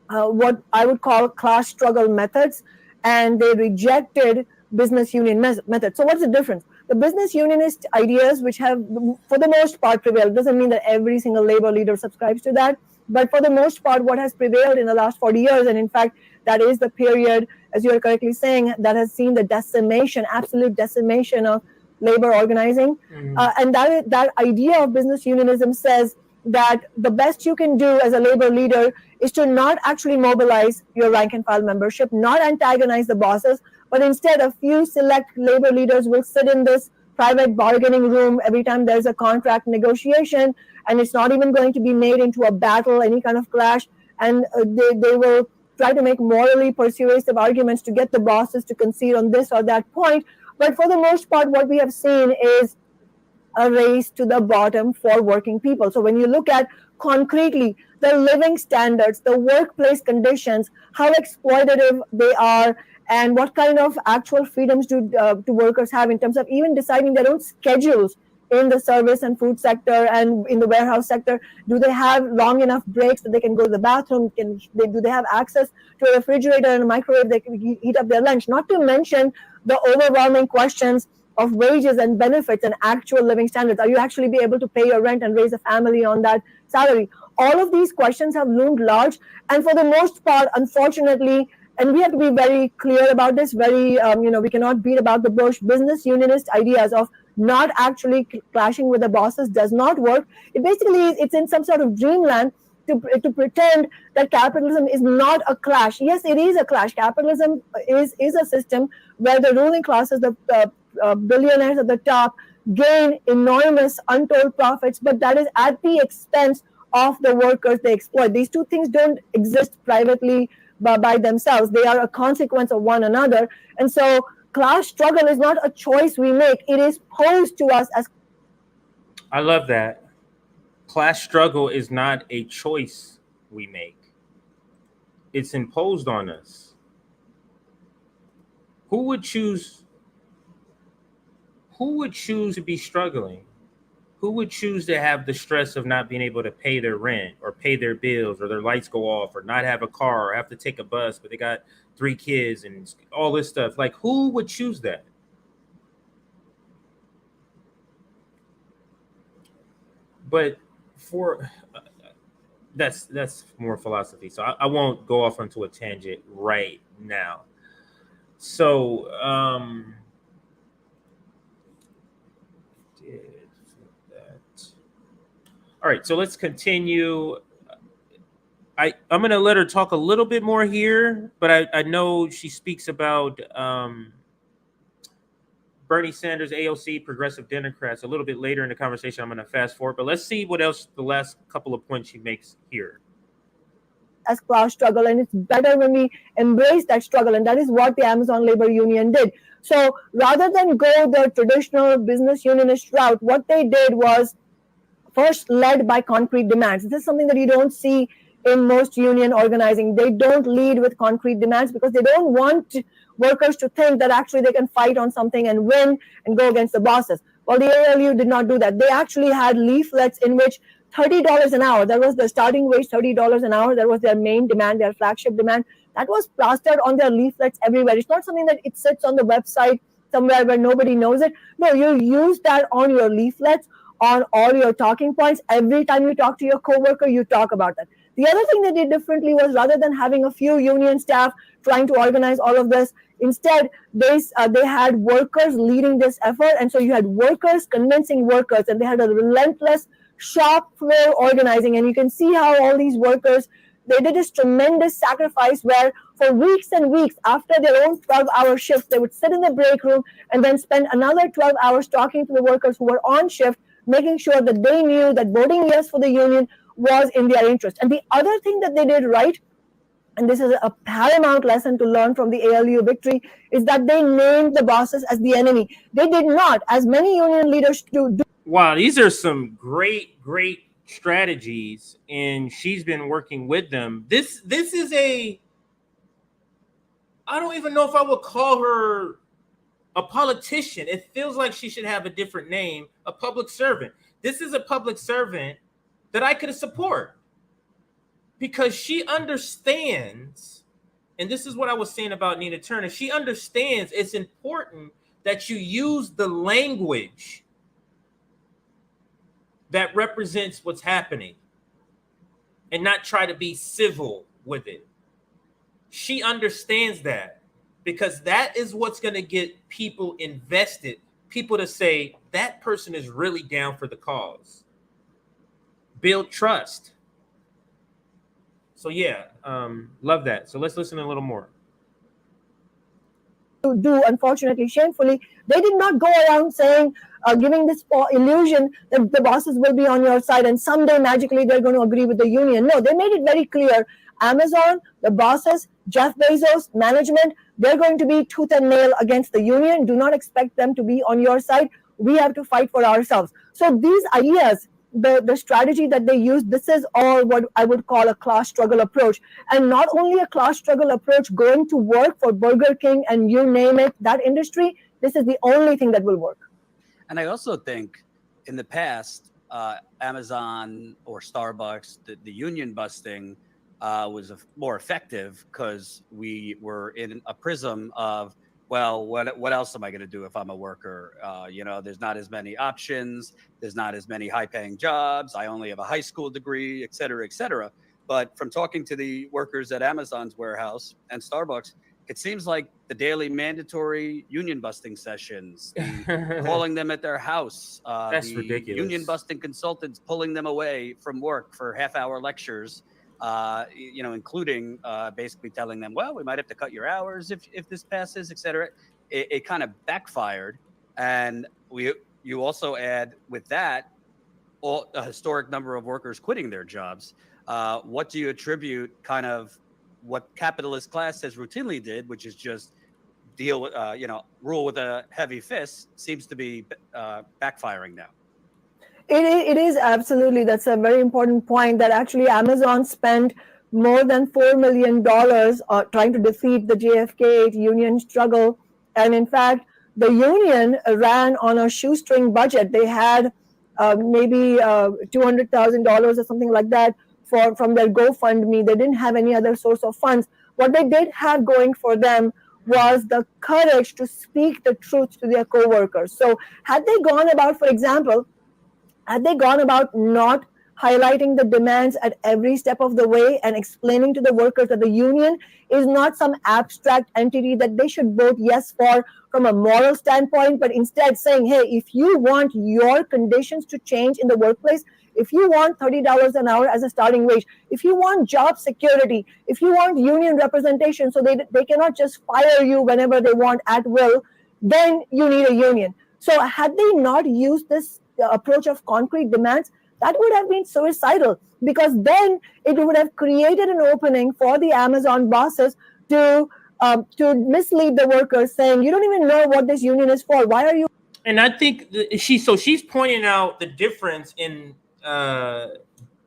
what I would call class struggle methods, and they rejected business union methods. So what's the difference? The business unionist ideas, which have, for the most part, prevailed, doesn't mean that every single labor leader subscribes to that, but for the most part, what has prevailed in the last 40 years, and in fact, that is the period, as you are correctly saying, that has seen the decimation, absolute decimation of labor organizing. And that idea of business unionism says that the best you can do as a labor leader is to not actually mobilize your rank and file membership, not antagonize the bosses, but instead a few select labor leaders will sit in this private bargaining room every time there's a contract negotiation, and it's not even going to be made into a battle, any kind of clash, and they will try to make morally persuasive arguments to get the bosses to concede on this or that point. But for the most part, what we have seen is a race to the bottom for working people. So when you look at concretely the living standards, the workplace conditions, how exploitative they are, and what kind of actual freedoms do workers have in terms of even deciding their own schedules in the service and food sector and in the warehouse sector. Do they have long enough breaks that they can go to the bathroom? Do they have access to a refrigerator and a microwave they can heat up their lunch? Not to mention the overwhelming questions of wages and benefits and actual living standards. Are you actually be able to pay your rent and raise a family on that salary? All of these questions have loomed large, and for the most part, unfortunately, and we have to be very clear about this, we cannot beat about the bush. Business unionist ideas of not actually clashing with the bosses does not work. It basically, it's in some sort of dreamland to pretend that capitalism is not a clash. Yes, it is a clash. Capitalism is a system where the ruling classes, the billionaires at the top, gain enormous untold profits, but that is at the expense of the workers they exploit. These two things don't exist privately by themselves. They are a consequence of one another. And so class struggle is not a choice we make. It is posed to us as... I love that. Class struggle is not a choice we make. It's imposed on us. Who would choose to be struggling? Who would choose to have the stress of not being able to pay their rent or pay their bills or their lights go off or not have a car or have to take a bus, but they got 3 kids and all this stuff? Like, who would choose that? But for that's more philosophy. So I won't go off onto a tangent right now. So all right, so let's continue. I'm going to let her talk a little bit more here, but I know she speaks about Bernie Sanders, AOC, Progressive Democrats a little bit later in the conversation. I'm going to fast forward, but let's see what else the last couple of points she makes here. As class struggle, and it's better when we embrace that struggle, and that is what the Amazon Labor Union did. So rather than go the traditional business unionist route, what they did was first led by concrete demands. This is something that you don't see in most union organizing. They don't lead with concrete demands because they don't want workers to think that actually they can fight on something and win and go against the bosses. Well, the ALU did not do that. They actually had leaflets in which $30 an hour, that was the starting wage, $30 an hour. That was their main demand, their flagship demand. That was plastered on their leaflets everywhere. It's not something that it sits on the website somewhere where nobody knows it. No, you use that on your leaflets, on all your talking points. Every time you talk to your coworker, you talk about that. The other thing they did differently was rather than having a few union staff trying to organize all of this, instead they had workers leading this effort. And so you had workers convincing workers, and they had a relentless shop floor organizing. And you can see how all these workers, they did this tremendous sacrifice where for weeks and weeks after their own 12-hour shifts, they would sit in the break room and then spend another 12 hours talking to the workers who were on shift, making sure that they knew that voting yes for the union was in their interest. And the other thing that they did right, and this is a paramount lesson to learn from the ALU victory, is that they named the bosses as the enemy. They did not, as many union leaders do. Wow, these are some great strategies, and she's been working with them. This is I don't even know if I would call her a politician. It feels like she should have a different name, a public servant. This is a public servant that I could support because she understands, and this is what I was saying about Nina Turner, she understands it's important that you use the language that represents what's happening and not try to be civil with it. She understands that because that is what's going to get people invested, people to say that person is really down for the cause. Build trust. So yeah, love that. So let's listen a little more. Do, unfortunately, shamefully, they did not go around saying, giving this illusion that the bosses will be on your side and someday magically they're going to agree with the union. No, they made it very clear. Amazon, the bosses, Jeff Bezos, management, they're going to be tooth and nail against the union. Do not expect them to be on your side. We have to fight for ourselves. So these ideas, the strategy that they use, this is all what I would call a class struggle approach. And not only a class struggle approach going to work for Burger King and you name it, that industry, this is the only thing that will work. And I also think in the past, Amazon or Starbucks, the union busting was more effective because we were in a prism of, well, what else am I going to do if I'm a worker? There's not as many options. There's not as many high-paying jobs. I only have a high school degree, et cetera, et cetera. But from talking to the workers at Amazon's warehouse and Starbucks, it seems like the daily mandatory union busting sessions, calling them at their house, That's the ridiculous. union busting consultants pulling them away from work for half-hour lectures, including basically telling them, well, we might have to cut your hours if this passes, et cetera. It kind of backfired. And you also add with that a historic number of workers quitting their jobs. What do you attribute kind of what capitalist class has routinely did, which is just deal with, rule with a heavy fist, seems to be backfiring now. It is absolutely. That's a very important point, that actually Amazon spent more than $4 million trying to defeat the JFK union struggle. And in fact, the union ran on a shoestring budget. They had maybe $200,000 or something like that from their GoFundMe. They didn't have any other source of funds. What they did have going for them was the courage to speak the truth to their coworkers. So had they gone about, for example, had they gone about not highlighting the demands at every step of the way and explaining to the workers that the union is not some abstract entity that they should vote yes for from a moral standpoint, but instead saying, hey, if you want your conditions to change in the workplace, if you want $30 an hour as a starting wage, if you want job security, if you want union representation so they cannot just fire you whenever they want at will, then you need a union. So had they not used this approach of concrete demands, that would have been suicidal, because then it would have created an opening for the Amazon bosses to mislead the workers, saying, you don't even know what this union is for. Why are you? And I think she's pointing out the difference in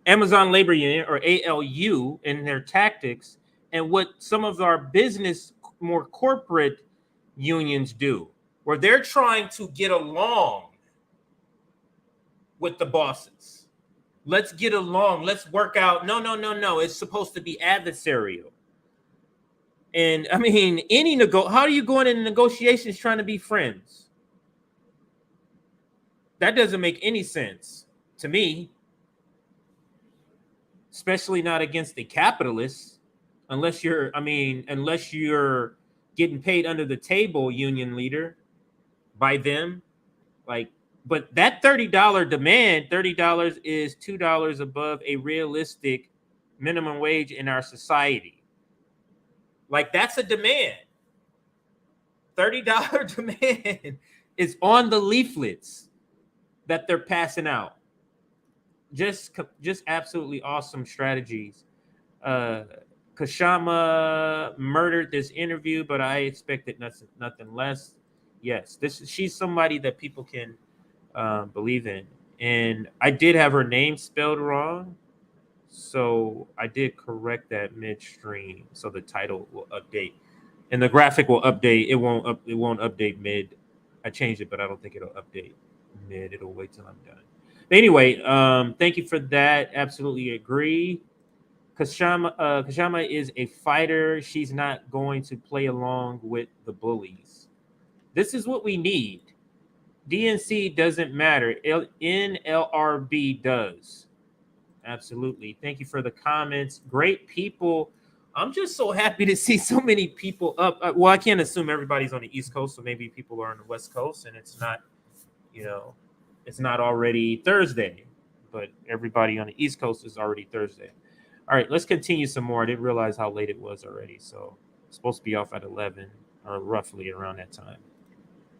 Amazon Labor Union, or ALU, in their tactics and what some of our business, more corporate unions do, where they're trying to get along with the bosses. Let's get along. Let's work out. No. It's supposed to be adversarial. And I mean, how do you go into negotiations trying to be friends? That doesn't make any sense to me, especially not against the capitalists, unless you're getting paid under the table, union leader, by them. But that $30 demand, $30 is $2 above a realistic minimum wage in our society. That's a demand. $30 demand is on the leaflets that they're passing out. Just absolutely awesome strategies. Kshama murdered this interview, but I expected nothing less. Yes, she's somebody that people can believe in. And I did have her name spelled wrong, so I did correct that midstream, so the title will update and the graphic will update. It won't update mid. I changed it, but I don't think it'll update mid. It'll wait till I'm done. But anyway, thank you for that. Absolutely agree. Kshama is a fighter. She's not going to play along with the bullies. This is what we need. DNC doesn't matter. NLRB does. Absolutely. Thank you for the comments. Great people. I'm just so happy to see so many people up. Well, I can't assume everybody's on the East Coast, so maybe people are on the West Coast, and it's not, it's not already Thursday, but everybody on the East Coast is already Thursday. All right, let's continue some more. I didn't realize how late it was already, so it's supposed to be off at 11 or roughly around that time.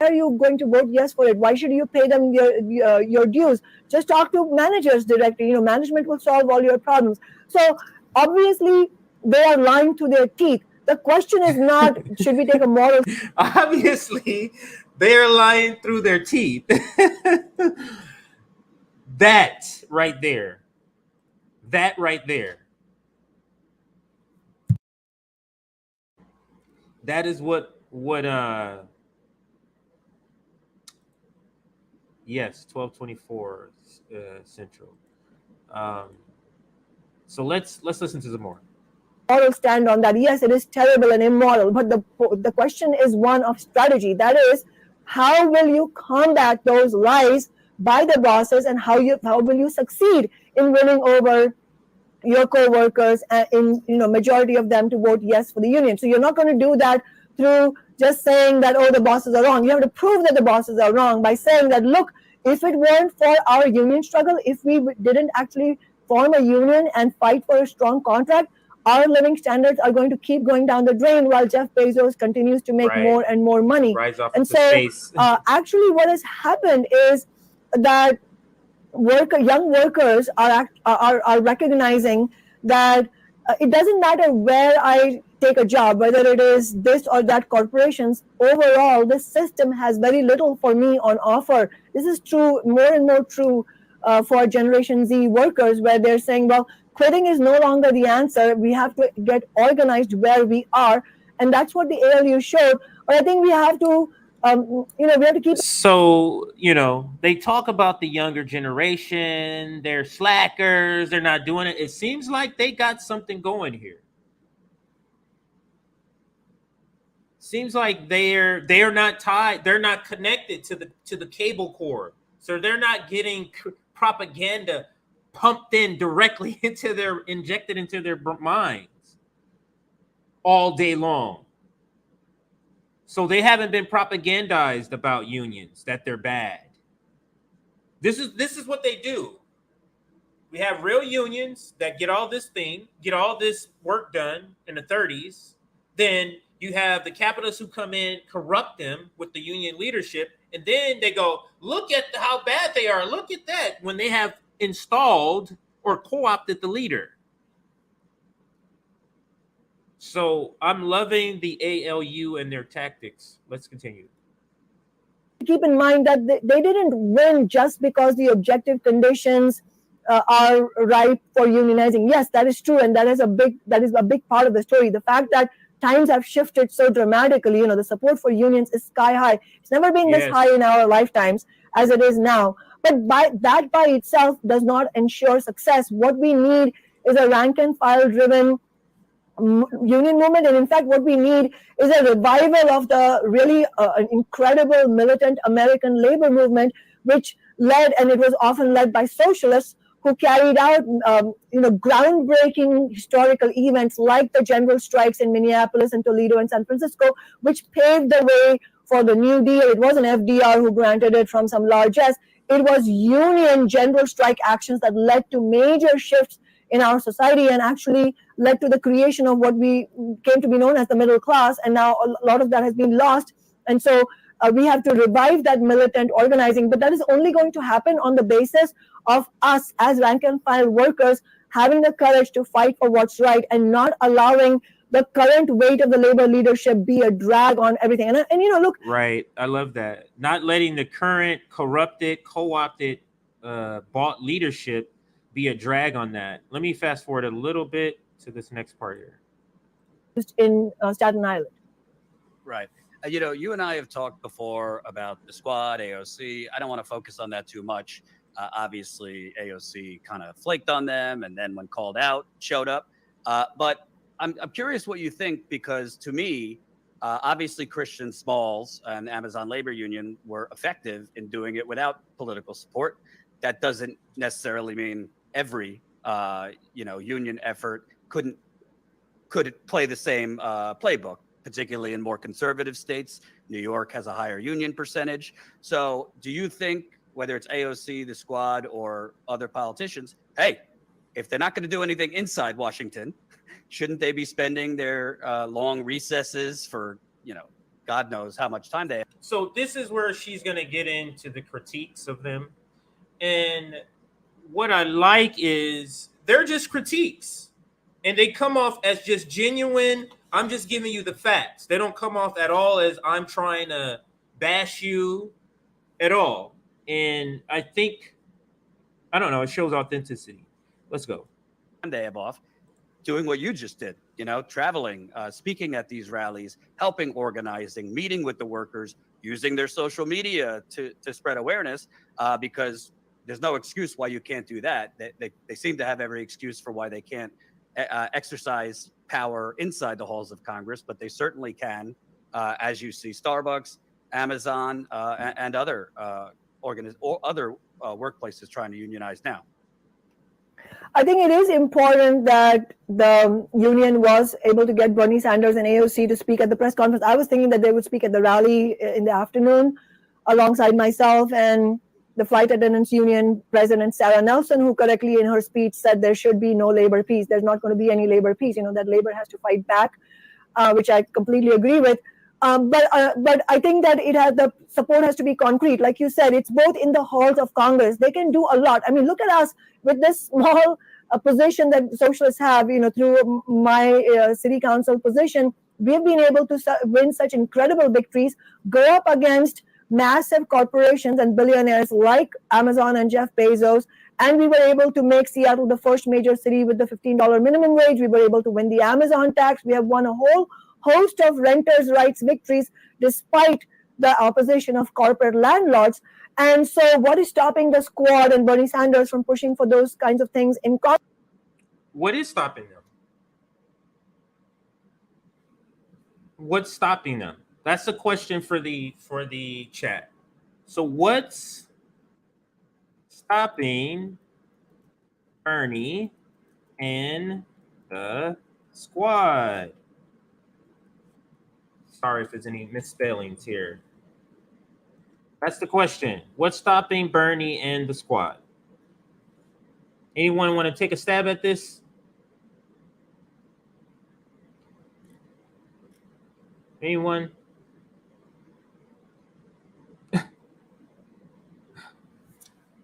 Are you going to vote yes for it? Why should you pay them your dues? Just talk to managers directly. Management will solve all your problems. So obviously they are lying to their teeth. The question is not, should we take a moral? Obviously they are lying through their teeth. That right there. That is what yes, 12:24 Central. So let's listen to some more. Moral stand on that. Yes, it is terrible and immoral, but the question is one of strategy. That is, how will you combat those lies by the bosses, and how will you succeed in winning over your co-workers and in majority of them to vote yes for the union? So you're not going to do that through just saying that, oh, the bosses are wrong. You have to prove that the bosses are wrong by saying that, look, if it weren't for our union struggle, if we didn't actually form a union and fight for a strong contract, our living standards are going to keep going down the drain while Jeff Bezos continues to make more and more money. Rise off and into so space. actually what has happened is that young workers are recognizing that it doesn't matter where I take a job, whether it is this or that corporations. Overall, this system has very little for me on offer. This is true, more and more true for Generation Z workers, where they're saying, well, quitting is no longer the answer. We have to get organized where we are. And that's what the ALU showed. But I think we have to, we have to keep. So, they talk about the younger generation, they're slackers, they're not doing it. It seems like they got something going here. Seems like they're not tied, they're not connected to the cable cord. So they're not getting propaganda pumped in directly injected into their minds all day long. So they haven't been propagandized about unions, that they're bad. This is what they do. We have real unions that get all this work done in the 30s. Then you have the capitalists who come in, corrupt them with the union leadership, and then they go, look at how bad they are. Look at that, when they have installed or co-opted the leader. So I'm loving the ALU and their tactics. Let's continue. Keep in mind that they didn't win just because the objective conditions are ripe for unionizing. Yes, that is true, and that is a big part of the story. The fact that times have shifted so dramatically, the support for unions is sky high. It's never been this high in our lifetimes as it is now. But by itself does not ensure success. What we need is a rank and file driven union movement, and in fact what we need is a revival of the really an incredible militant American labor movement, which it was often led by socialists who carried out groundbreaking historical events like the general strikes in Minneapolis and Toledo and San Francisco, which paved the way for the New Deal. It wasn't FDR who granted it from some largesse. It was union general strike actions that led to major shifts in our society and actually led to the creation of what we came to be known as the middle class. And now a lot of that has been lost. And so we have to revive that militant organizing. But that is only going to happen on the basis of us as rank and file workers having the courage to fight for what's right and not allowing the current weight of the labor leadership be a drag on everything. And look. Right. I love that. Not letting the current corrupted, co-opted, bought leadership be a drag on that. Let me fast forward a little bit to this next part here. In Staten Island. Right. You and I have talked before about the squad, AOC. I don't want to focus on that too much. Obviously, AOC kind of flaked on them, and then when called out, showed up. But I'm curious what you think, because to me, obviously Christian Smalls and Amazon Labor Union were effective in doing it without political support. That doesn't necessarily mean every union effort could play the same playbook, particularly in more conservative states. New York has a higher union percentage. So do you think, whether it's AOC, the squad, or other politicians, hey, if they're not going to do anything inside Washington, shouldn't they be spending their long recesses for, God knows how much time they have? So this is where she's going to get into the critiques of them. And what I like is they're just critiques, and they come off as just genuine. I'm just giving you the facts. They don't come off at all as I'm trying to bash you at all. And I think, I don't know, it shows authenticity. Let's go. They have off doing what you just did, traveling, speaking at these rallies, helping organizing, meeting with the workers, using their social media to spread awareness, because there's no excuse why you can't do that. They seem to have every excuse for why they can't exercise power inside the halls of Congress, but they certainly can, as you see Starbucks, Amazon, and other workplaces trying to unionize now. I think it is important that the union was able to get Bernie Sanders and AOC to speak at the press conference. I was thinking that they would speak at the rally in the afternoon alongside myself and the Flight Attendants Union President Sarah Nelson, who correctly in her speech said there should be no labor peace. There's not going to be any labor peace, that labor has to fight back, which I completely agree with. But I think that the support has to be concrete. Like you said, it's both in the halls of Congress. They can do a lot. I mean, look at us with this small position that socialists have, through my city council position. We've been able to win such incredible victories, go up against massive corporations and billionaires like Amazon and Jeff Bezos. And we were able to make Seattle the first major city with the $15 minimum wage. We were able to win the Amazon tax. We have won a whole host of renters' rights victories despite the opposition of corporate landlords. And so what is stopping the Squad and Bernie Sanders from pushing for those kinds of things in Congress? What is stopping them? What's stopping them? That's the question for the chat. So what's stopping Bernie and the Squad? Sorry if there's any misspellings here. That's the question. What's stopping Bernie and the Squad? Anyone want to take a stab at this? Anyone?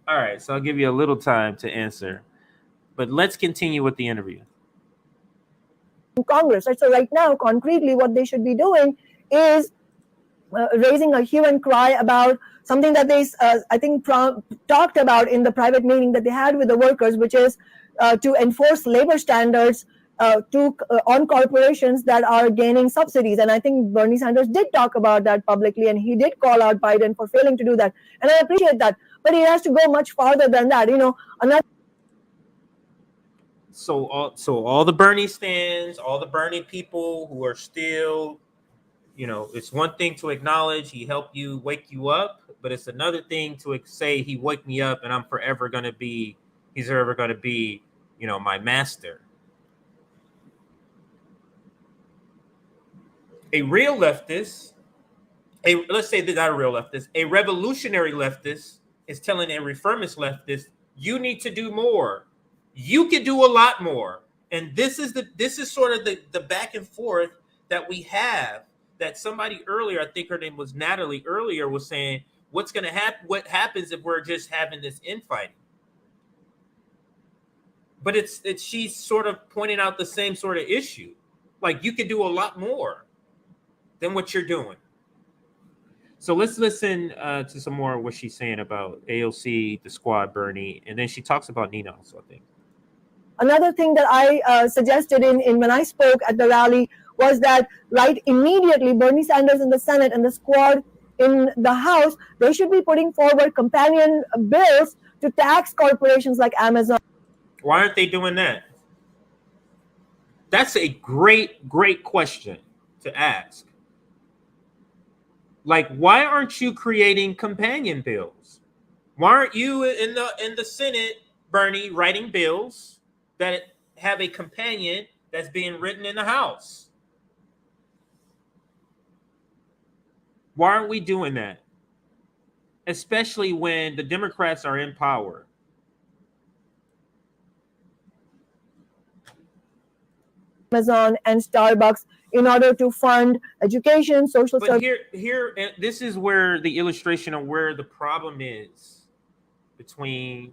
All right, so I'll give you a little time to answer. But let's continue with the interview. Congress, right? So right now, concretely, what they should be doing is raising a hue and cry about something that they, I think, talked about in the private meeting that they had with the workers, which is to enforce labor standards on corporations that are gaining subsidies. And I think Bernie Sanders did talk about that publicly, and he did call out Biden for failing to do that. And I appreciate that. But he has to go much farther than that. So all the Bernie stands, all the Bernie people who are still, it's one thing to acknowledge he helped you, wake you up, but it's another thing to say he woke me up and he's forever going to be, my master. A real leftist, let's say not a real leftist, a revolutionary leftist is telling a reformist leftist, you need to do more. You can do a lot more. And this is sort of the back and forth that we have, that somebody earlier, I think her name was Natalie earlier, was saying, what's going to happen? What happens if we're just having this infighting? But she's sort of pointing out the same sort of issue. Like, you can do a lot more than what you're doing. So let's listen to some more of what she's saying about AOC, the Squad, Bernie, and then she talks about Nina also, I think. Another thing that I suggested in when I spoke at the rally was that right immediately Bernie Sanders in the Senate and the Squad in the House, they should be putting forward companion bills to tax corporations like Amazon. Why aren't they doing that? That's a great, great question to ask. Like, why aren't you creating companion bills? Why aren't you in the Senate, Bernie, writing bills that have a companion that's being written in the House? Why aren't we doing that? Especially when the Democrats are in power. Amazon and Starbucks in order to fund education, social services. Here, this is where the illustration of where the problem is between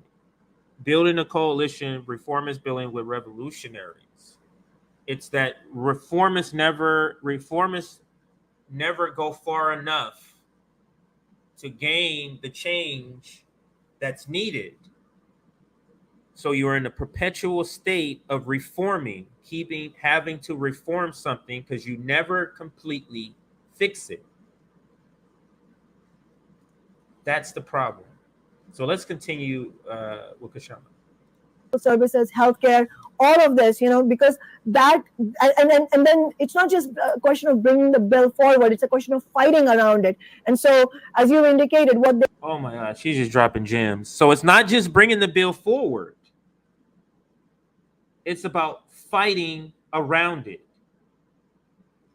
building a coalition, reformists building with revolutionaries. It's that reformists never go far enough to gain the change that's needed. So you're in a perpetual state of reforming, having to reform something because you never completely fix it. That's the problem. So let's continue with Kshama. Services, healthcare, all of this, because that, and then it's not just a question of bringing the bill forward, it's a question of fighting around it. And so, as you indicated, oh my God, she's just dropping gems. So it's not just bringing the bill forward. It's about fighting around it.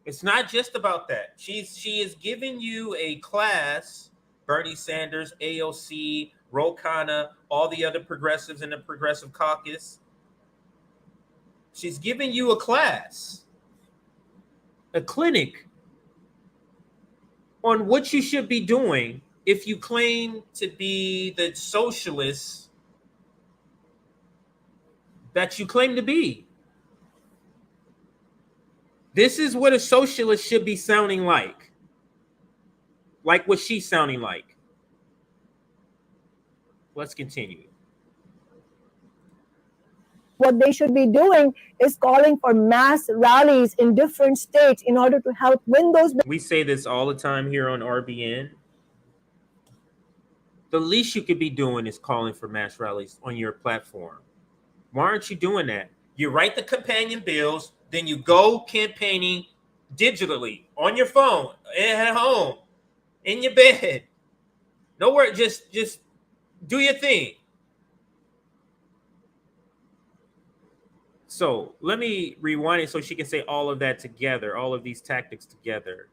It's not just about that. She is giving you a class, Bernie Sanders, AOC, Ro Khanna, all the other progressives in the Progressive Caucus. She's giving you a class, a clinic on what you should be doing if you claim to be the socialists that you claim to be. This is what a socialist should be sounding like what she's sounding like. Let's continue. What they should be doing is calling for mass rallies in different states in order to help win those. We say this all the time here on RBN. The least you could be doing is calling for mass rallies on your platform. Why aren't you doing that? You write the companion bills, then you go campaigning digitally on your phone, at home, in your bed. Nowhere, just do your thing. So let me rewind it so she can say all of that together, all of these tactics together.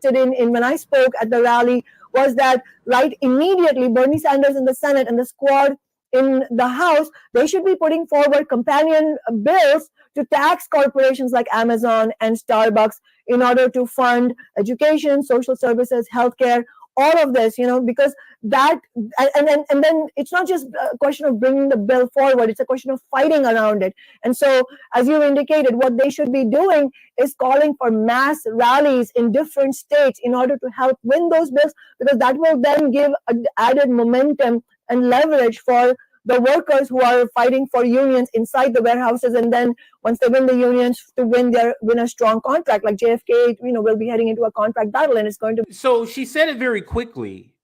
In when I spoke at the rally was that right immediately Bernie Sanders in the Senate and the squad in the House, they should be putting forward companion bills to tax corporations like Amazon and Starbucks in order to fund education, social services, healthcare, all of this, because that, and then it's not just a question of bringing the bill forward, it's a question of fighting around it. And so, as you indicated, what they should be doing is calling for mass rallies in different states in order to help win those bills, because that will then give added momentum and leverage for the workers who are fighting for unions inside the warehouses, and then once they win the unions to win a strong contract, like JFK, will be heading into a contract battle, and it's going to. So she said it very quickly,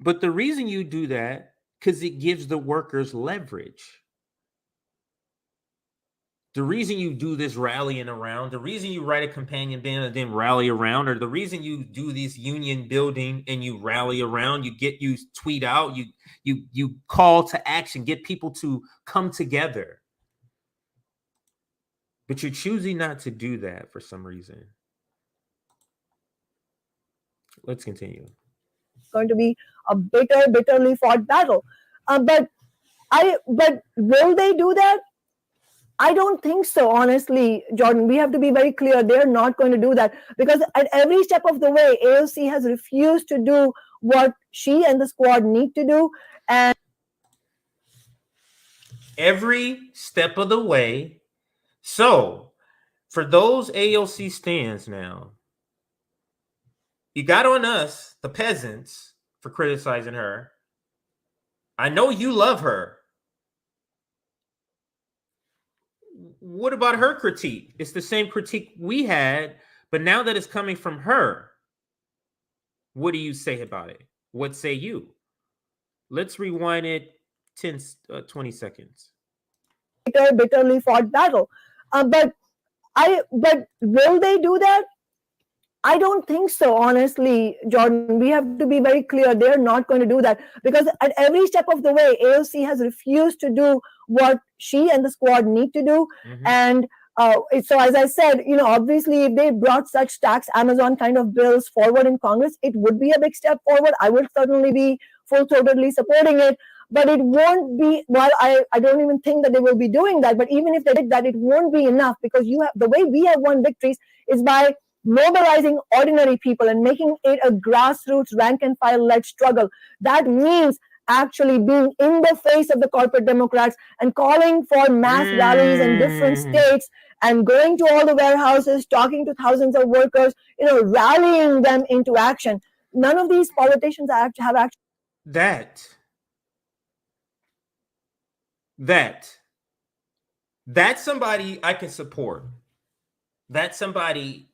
but the reason you do that because it gives the workers leverage. The reason you do this rallying around, the reason you write a companion bill and then rally around, or the reason you do this union building and you rally around, you tweet out, you call to action, get people to come together. But you're choosing not to do that for some reason. Let's continue. It's going to be a bitterly fought battle. But will they do that? I don't think so, honestly, Jordan. We have to be very clear. They're not going to do that, because at every step of the way, AOC has refused to do what she and the squad need to do. And every step of the way. So for those AOC stands now, you got on us, the peasants, for criticizing her. I know you love her. What about her critique? It's the same critique we had, but now that it's coming from her, what do you say about it? What say you? Let's rewind it 20 seconds. Bitterly fought battle. But will they do that? I don't think so, honestly, Jordan. We have to be very clear. They're not going to do that, because at every step of the way, AOC has refused to do what she and the squad need to do. Mm-hmm. And so, as I said, obviously, if they brought such tax Amazon kind of bills forward in Congress, it would be a big step forward. I would certainly be full-throatedly supporting it. But it won't be, I don't even think that they will be doing that. But even if they did that, it won't be enough, because the way we have won victories is by mobilizing ordinary people and making it a grassroots rank and file led struggle. That means actually being in the face of the corporate Democrats and calling for mass rallies in different states and going to all the warehouses, talking to thousands of workers, rallying them into action. None of these politicians have actually. That's somebody I can support. That's somebody.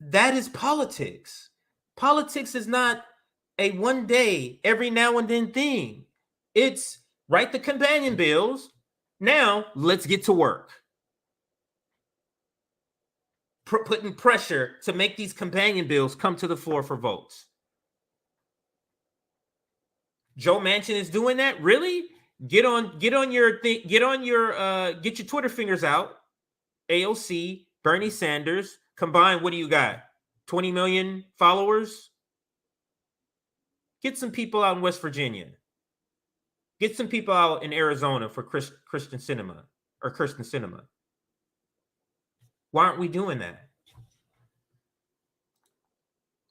That is politics. Politics is not a one day, every now and then thing. It's write the companion bills. Now let's get to work. Putting pressure to make these companion bills come to the floor for votes. Joe Manchin is doing that? Really? Get your Twitter fingers out. AOC, Bernie Sanders, combined, what do you got? 20 million followers? Get some people out in West Virginia. Get some people out in Arizona for Christian Cinema or Kirsten Cinema. Why aren't we doing that?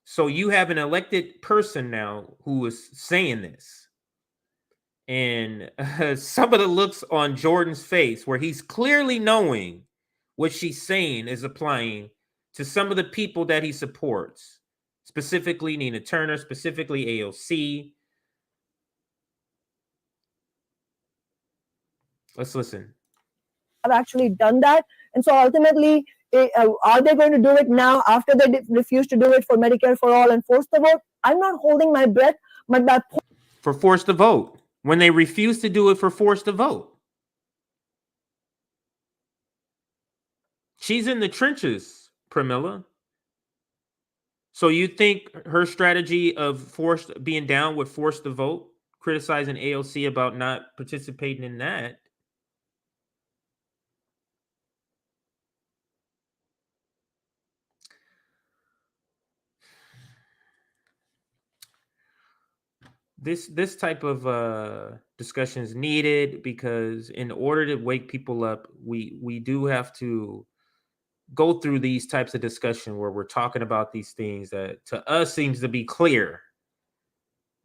So you have an elected person now who is saying this. And some of the looks on Jordan's face where he's clearly knowing what she's saying is applying to some of the people that he supports, specifically Nina Turner, specifically AOC. Let's listen. Have actually done that. And so ultimately, are they going to do it now after they refuse to do it for Medicare for all and force the vote? I'm not holding my breath, but my point for force to vote. When they refuse to do it for force to vote. She's in the trenches, Pramila. So you think her strategy of being down with force to vote, criticizing AOC about not participating in that, this type of discussion is needed, because in order to wake people up, we do have to go through these types of discussion where we're talking about these things that to us seems to be clear,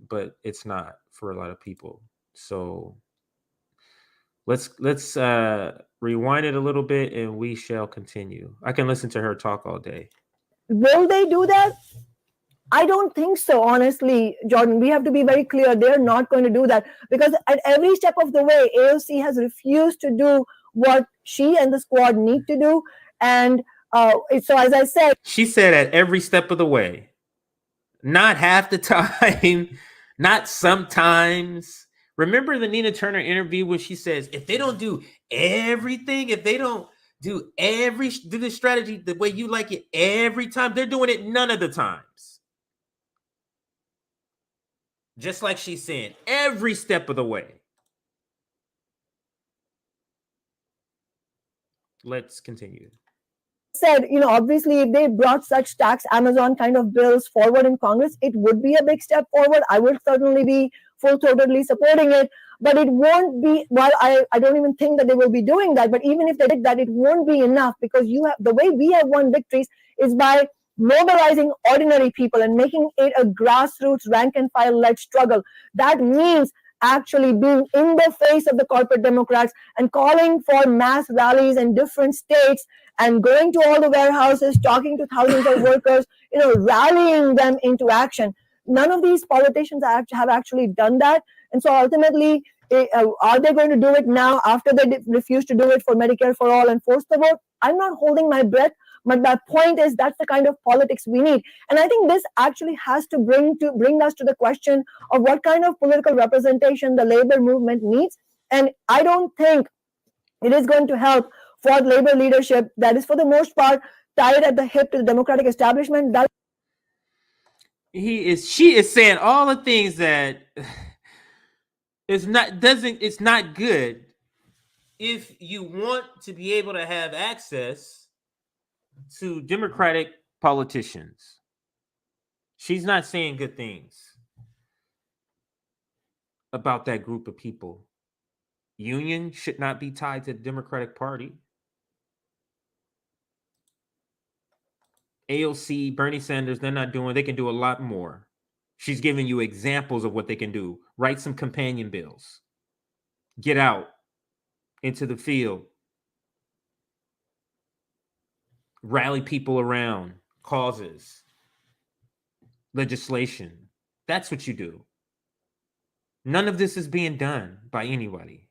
but it's not for a lot of people. So let's rewind it a little bit and we shall continue. I can listen to her talk all day. Will they do that? I don't think so, honestly, Jordan. We have to be very clear. They're not going to do that, because at every step of the way, AOC has refused to do what she and the squad need to do. And so, as I said, she said at every step of the way, not half the time, not sometimes. Remember the Nina Turner interview where she says, if they don't do everything, if they don't do the strategy the way you like it every time, they're doing it none of the times. Just like she's saying, every step of the way. Let's continue. Said, obviously, if they brought such tax Amazon kind of bills forward in Congress, it would be a big step forward. I would certainly be full-throatedly supporting it, but it won't be, I don't even think that they will be doing that, but even if they did that, it won't be enough, because the way we have won victories is by mobilizing ordinary people and making it a grassroots rank and file led struggle. That means actually being in the face of the corporate Democrats and calling for mass rallies in different states and going to all the warehouses, talking to thousands of workers, rallying them into action. None of these politicians have actually done that. And so ultimately, are they going to do it now after they refuse to do it for Medicare for all and force the vote? I'm not holding my breath. But my point is that's the kind of politics we need. And I think this actually has to bring us to the question of what kind of political representation the labor movement needs. And I don't think it is going to help for labor leadership that is, for the most part, tied at the hip to the Democratic establishment. She is saying all the things that it's not good if you want to be able to have access to Democratic politicians. She's not saying good things about that group of people. Union should not be tied to the Democratic Party. AOC, Bernie Sanders, they can do a lot more. She's giving you examples of what they can do. Write some companion bills. Get out into the field. Rally people around causes, legislation. That's what you do. None of this is being done by anybody.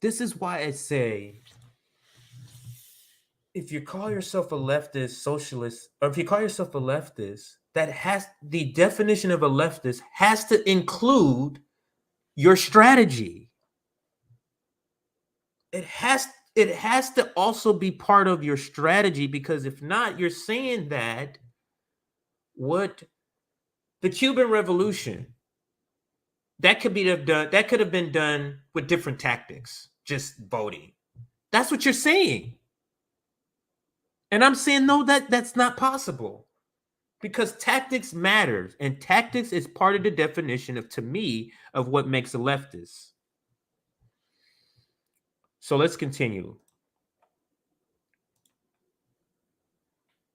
This is why I say, if you call yourself a leftist, socialist, or if you call yourself a leftist, the definition of a leftist has to include your strategy. It has to also be part of your strategy, because if not, you're saying that what the Cuban Revolution, that could have been done with different tactics, just voting. That's what you're saying. And I'm saying, no, that's not possible. Because tactics matters, and tactics is part of the definition of, to me, of what makes a leftist. So let's continue.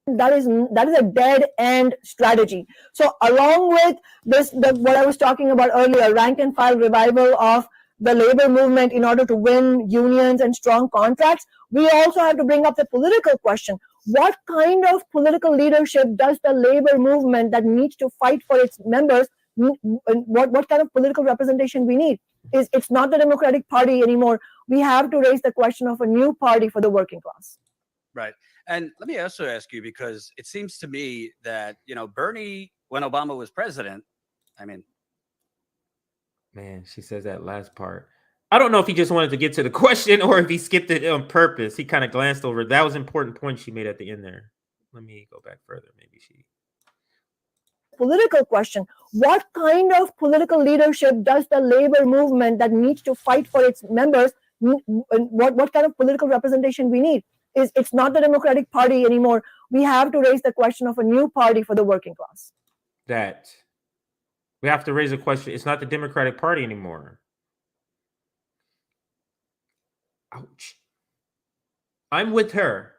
That is a dead end strategy. So along with this, what I was talking about earlier, rank and file revival of the labor movement in order to win unions and strong contracts, we also have to bring up the political question. What kind of political leadership does the labor movement that needs to fight for its members, what kind of political representation we need? It's not the Democratic Party anymore. We have to raise the question of a new party for the working class. Right. And let me also ask you, because it seems to me that, Bernie, when Obama was president, I mean, man, she says that last part. I don't know if he just wanted to get to the question or if he skipped it on purpose. He kind of glanced over. That was an important point she made at the end there. Let me go back further. Maybe she. Political question. What kind of political leadership does the labor movement that needs to fight for its members, what kind of political representation we need? It's not the Democratic Party anymore. We have to raise the question of a new party for the working class. That we have to raise a question. It's not the Democratic Party anymore. Ouch. I'm with her.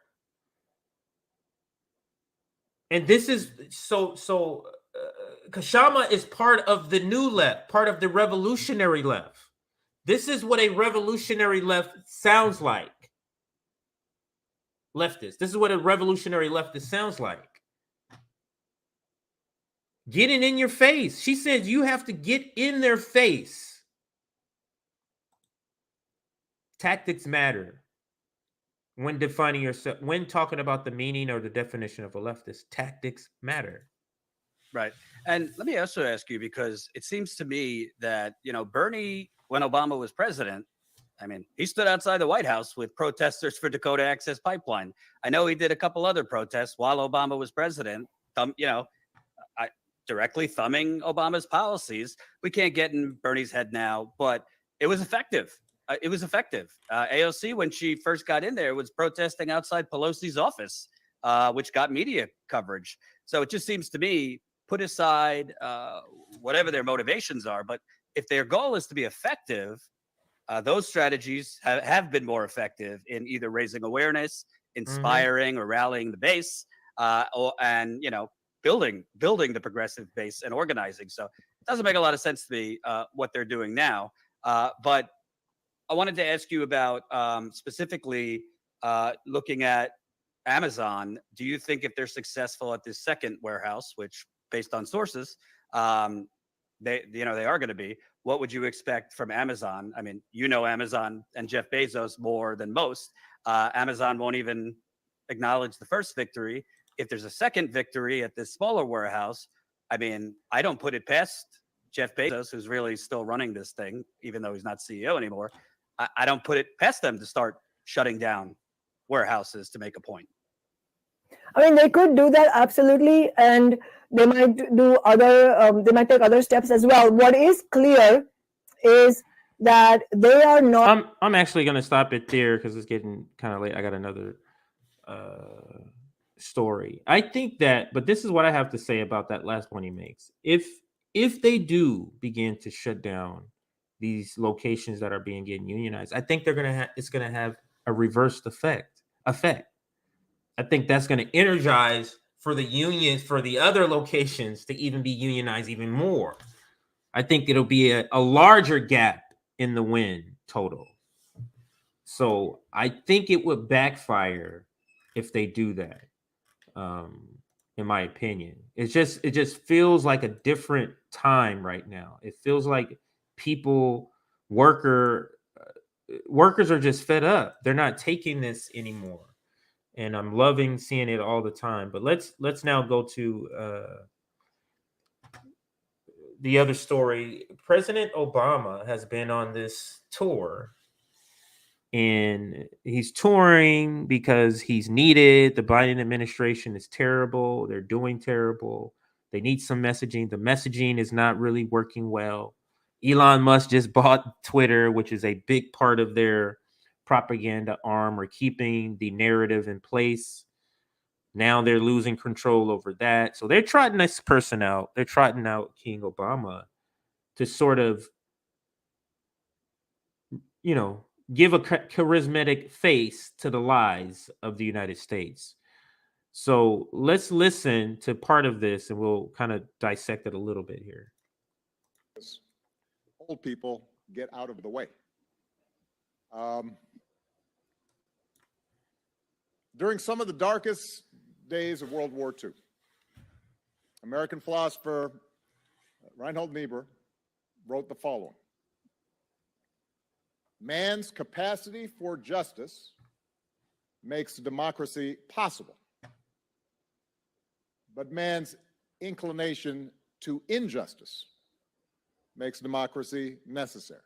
And this is so Kshama is part of the new left, part of the revolutionary left. This is what a revolutionary left sounds like. Leftist. This is what a revolutionary leftist sounds like. Getting in your face. She says you have to get in their face. Tactics matter when defining yourself, when talking about the meaning or the definition of a leftist. Tactics matter. Right. And let me also ask you, because it seems to me that, Bernie, when Obama was president, I mean, he stood outside the White House with protesters for Dakota Access Pipeline. I know he did a couple other protests while Obama was president, directly thumbing Obama's policies. We can't get in Bernie's head now, but it was effective. AOC, when she first got in there, was protesting outside Pelosi's office, which got media coverage. So it just seems to me, put aside whatever their motivations are, but if their goal is to be effective, those strategies have been more effective in either raising awareness, inspiring or rallying the base, and building the progressive base and organizing. So it doesn't make a lot of sense to me what they're doing now. But I wanted to ask you about specifically looking at Amazon. Do you think if they're successful at this second warehouse, which based on sources, they are going to be, what would you expect from Amazon? I mean, Amazon and Jeff Bezos more than most. Amazon won't even acknowledge the first victory. If there's a second victory at this smaller warehouse, I mean, I don't put it past Jeff Bezos, who's really still running this thing, even though he's not CEO anymore. I don't put it past them to start shutting down warehouses to make a point. I mean, they could do that, absolutely, and they might do they might take other steps as well. What is clear is that they are not. I'm actually going to stop it there because it's getting kind of late. I got another story. I think that, but this is what I have to say about that last point he makes. If they do begin to shut down these locations that are getting unionized, I think it's going to have a reversed effect. I think that's going to energize for the unions, for the other locations to even be unionized even more. I think it'll be a larger gap in the win total. So I think it would backfire if they do that. In my opinion, it just feels like a different time right now. It feels like workers are just fed up. They're not taking this anymore. And I'm loving seeing it all the time. But let's now go to the other story. President Obama has been on this tour, and he's touring because he's needed. The Biden administration is terrible. They're doing terrible. They need some messaging. The messaging is not really working well. Elon Musk just bought Twitter, which is a big part of their propaganda arm, or keeping the narrative in place. Now they're losing control over that. So they're trotting this person out. They're trotting out King Obama to sort of, give a charismatic face to the lies of the United States. So let's listen to part of this and we'll kind of dissect it a little bit here. Old people get out of the way. During some of the darkest days of World War II, American philosopher Reinhold Niebuhr wrote the following: man's capacity for justice makes democracy possible, but man's inclination to injustice makes democracy necessary.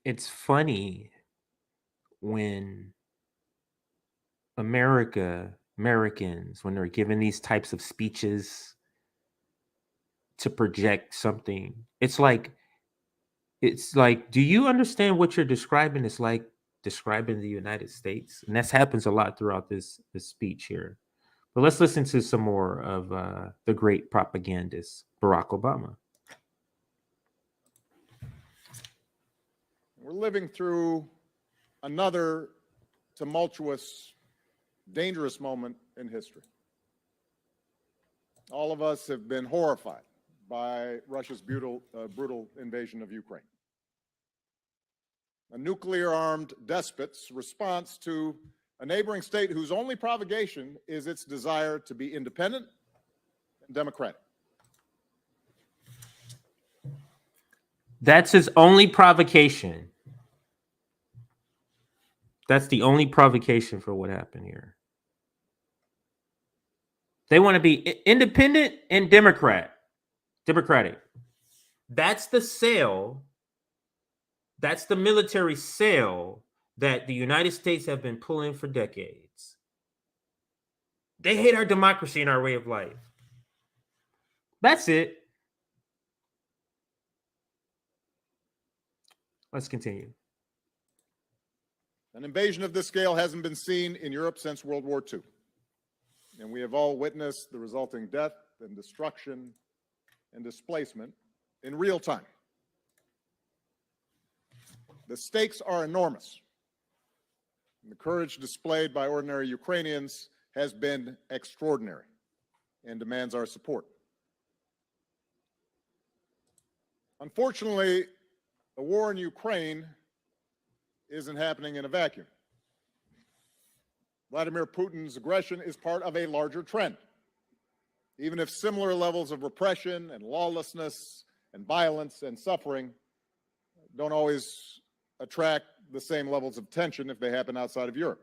It's funny when Americans, when they're given these types of speeches to project something, it's like, do you understand what you're describing? It's like describing the United States. And that happens a lot throughout this speech here. But let's listen to some more of the great propagandist, Barack Obama. We're living through another tumultuous, dangerous moment in history. All of us have been horrified by Russia's brutal invasion of Ukraine. A nuclear-armed despot's response to a neighboring state whose only provocation is its desire to be independent and democratic. That's his only provocation. That's the only provocation for what happened here. They want to be independent and democratic. That's the sale. That's the military sale that the United States have been pulling for decades. They hate our democracy and our way of life. That's it. Let's continue. An invasion of this scale hasn't been seen in Europe since World War II. And we have all witnessed the resulting death and destruction and displacement in real time. The stakes are enormous. And the courage displayed by ordinary Ukrainians has been extraordinary and demands our support. Unfortunately, the war in Ukraine isn't happening in a vacuum. Vladimir Putin's aggression is part of a larger trend. Even if similar levels of repression and lawlessness and violence and suffering don't always attract the same levels of tension if they happen outside of Europe.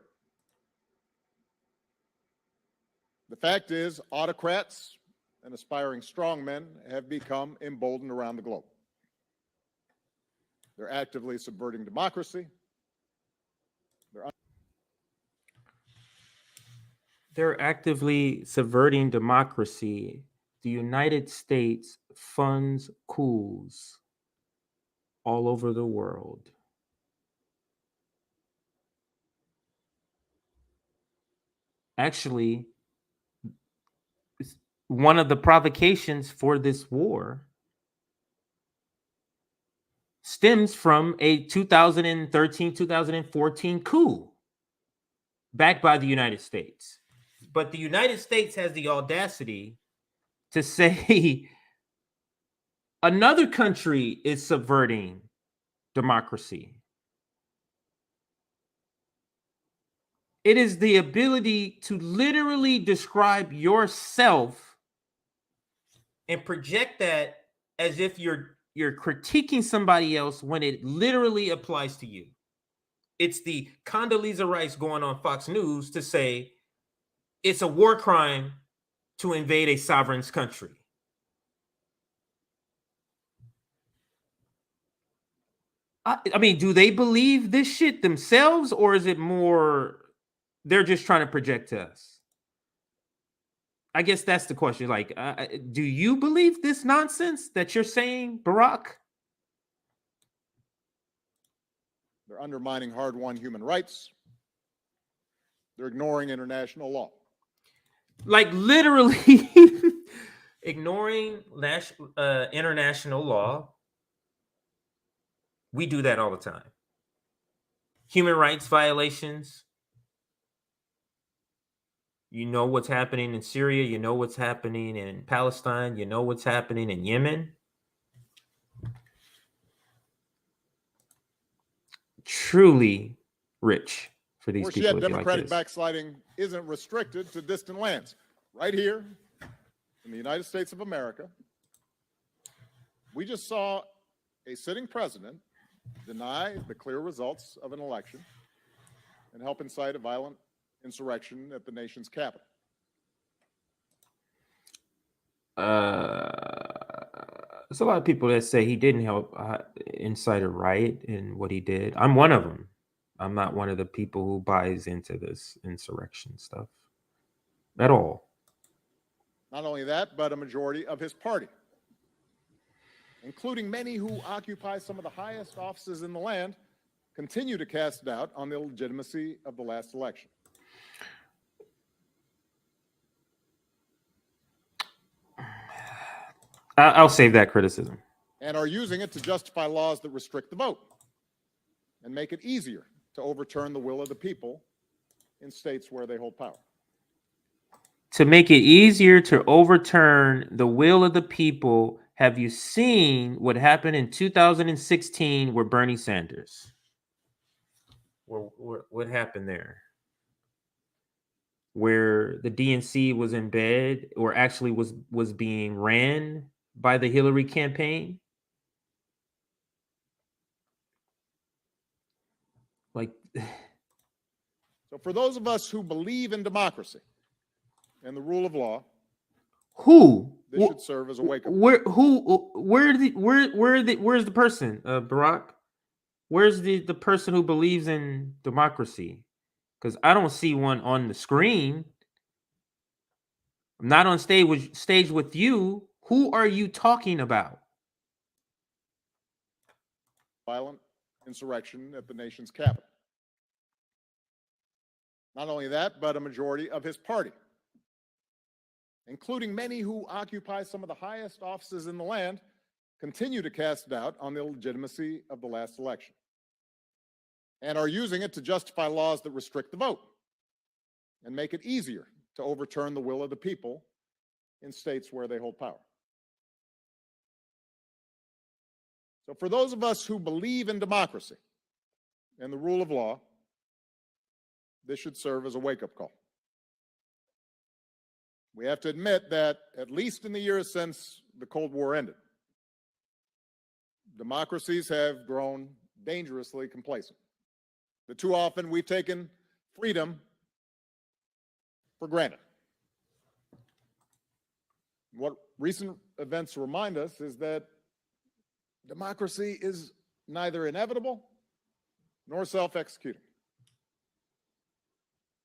The fact is, autocrats and aspiring strongmen have become emboldened around the globe. They're actively subverting democracy. They're actively subverting democracy. The United States funds coups all over the world. Actually, one of the provocations for this war stems from a 2013-2014 coup backed by the United States. But the United States has the audacity to say another country is subverting democracy. It is the ability to literally describe yourself and project that as if you're critiquing somebody else when it literally applies to you. It's the Condoleezza Rice going on Fox News to say it's a war crime to invade a sovereign country. I mean, do they believe this shit themselves, or is it more they're just trying to project to us? I guess that's the question. Like, do you believe this nonsense that you're saying, Barack? They're undermining hard-won human rights. They're ignoring international law. Like literally ignoring international law. We do that all the time. Human rights violations. You know what's happening in Syria. You know what's happening in Palestine. You know what's happening in Yemen. Truly rich for these people. Yet democratic backsliding isn't restricted to distant lands. Right here in the United States of America, we just saw a sitting president deny the clear results of an election and help incite a violent insurrection at the nation's capital. There's a lot of people that say he didn't help incite a riot in what he did. I'm one of them. I'm not one of the people who buys into this insurrection stuff at all. Not only that, but a majority of his party, including many who occupy some of the highest offices in the land, continue to cast doubt on the legitimacy of the last election. I'll save that criticism. And are using it to justify laws that restrict the vote and make it easier to overturn the will of the people in states where they hold power. To make it easier to overturn the will of the people, have you seen what happened in 2016 with Bernie Sanders? What happened there? Where the DNC was in bed, or actually was being ran by the Hillary campaign? Like, so for those of us who believe in democracy and the rule of law, this should serve as a wake-up. Where's the person, Barack? Where's the person who believes in democracy? Because I don't see one on the screen. I'm not on stage with you. Who are you talking about? Violent insurrection at the nation's capital. Not only that, but a majority of his party, including many who occupy some of the highest offices in the land, continue to cast doubt on the legitimacy of the last election and are using it to justify laws that restrict the vote and make it easier to overturn the will of the people in states where they hold power. So for those of us who believe in democracy and the rule of law, this should serve as a wake-up call. We have to admit that, at least in the years since the Cold War ended, democracies have grown dangerously complacent. But too often we've taken freedom for granted. What recent events remind us is that democracy is neither inevitable nor self-executing.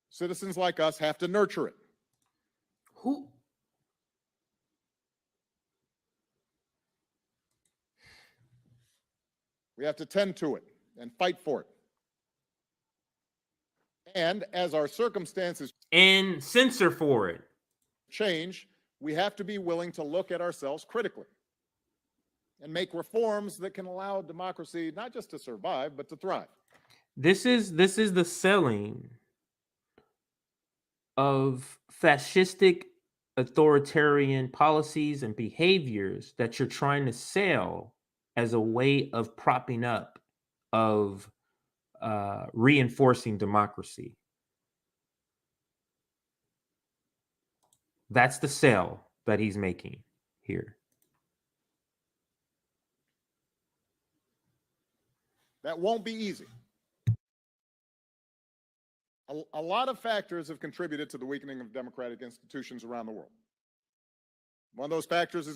Citizens like us have to nurture it. We have to tend to it and fight for it. And as our circumstances and censor for it change, we have to be willing to look at ourselves critically and make reforms that can allow democracy not just to survive, but to thrive. This is the selling of fascistic authoritarian policies and behaviors that you're trying to sell as a way of propping up, of reinforcing democracy. That's the sell that he's making here. That won't be easy. A lot of factors have contributed to the weakening of democratic institutions around the world. One of those factors is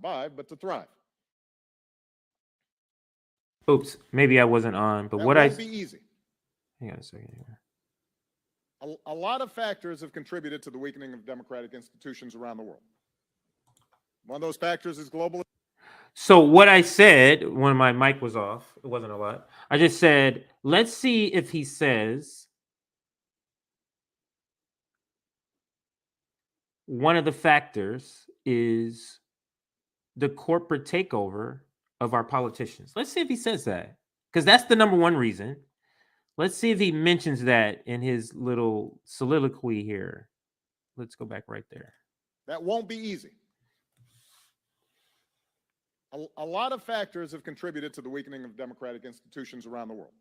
survive, but to thrive. Oops, maybe I wasn't on, but That what I won't be easy. hang on a second here. A lot of factors have contributed to the weakening of democratic institutions around the world. One of those factors is global. So what I said when my mic was off, it wasn't a lot. I just said, let's see if he says one of the factors is the corporate takeover of our politicians. Let's see if he says that, because that's the number one reason. Let's see if he mentions that in his little soliloquy here. Let's go back right there. That won't be easy. A lot of factors have contributed to the weakening of democratic institutions around the world.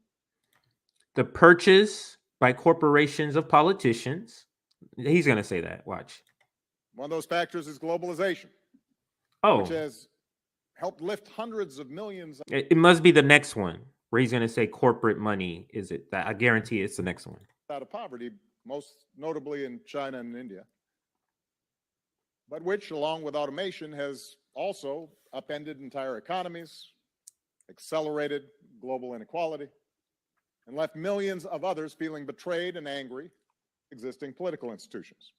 The purchase by corporations of politicians. He's going to say that. Watch. One of those factors is globalization, Oh, which has helped lift hundreds of millions it must be the next one where he's going to say corporate money. Is it that? I guarantee it's the next one. out of poverty, most notably in China and India, but which, along with automation, has also upended entire economies, accelerated global inequality, and left millions of others feeling betrayed and angry existing political institutions.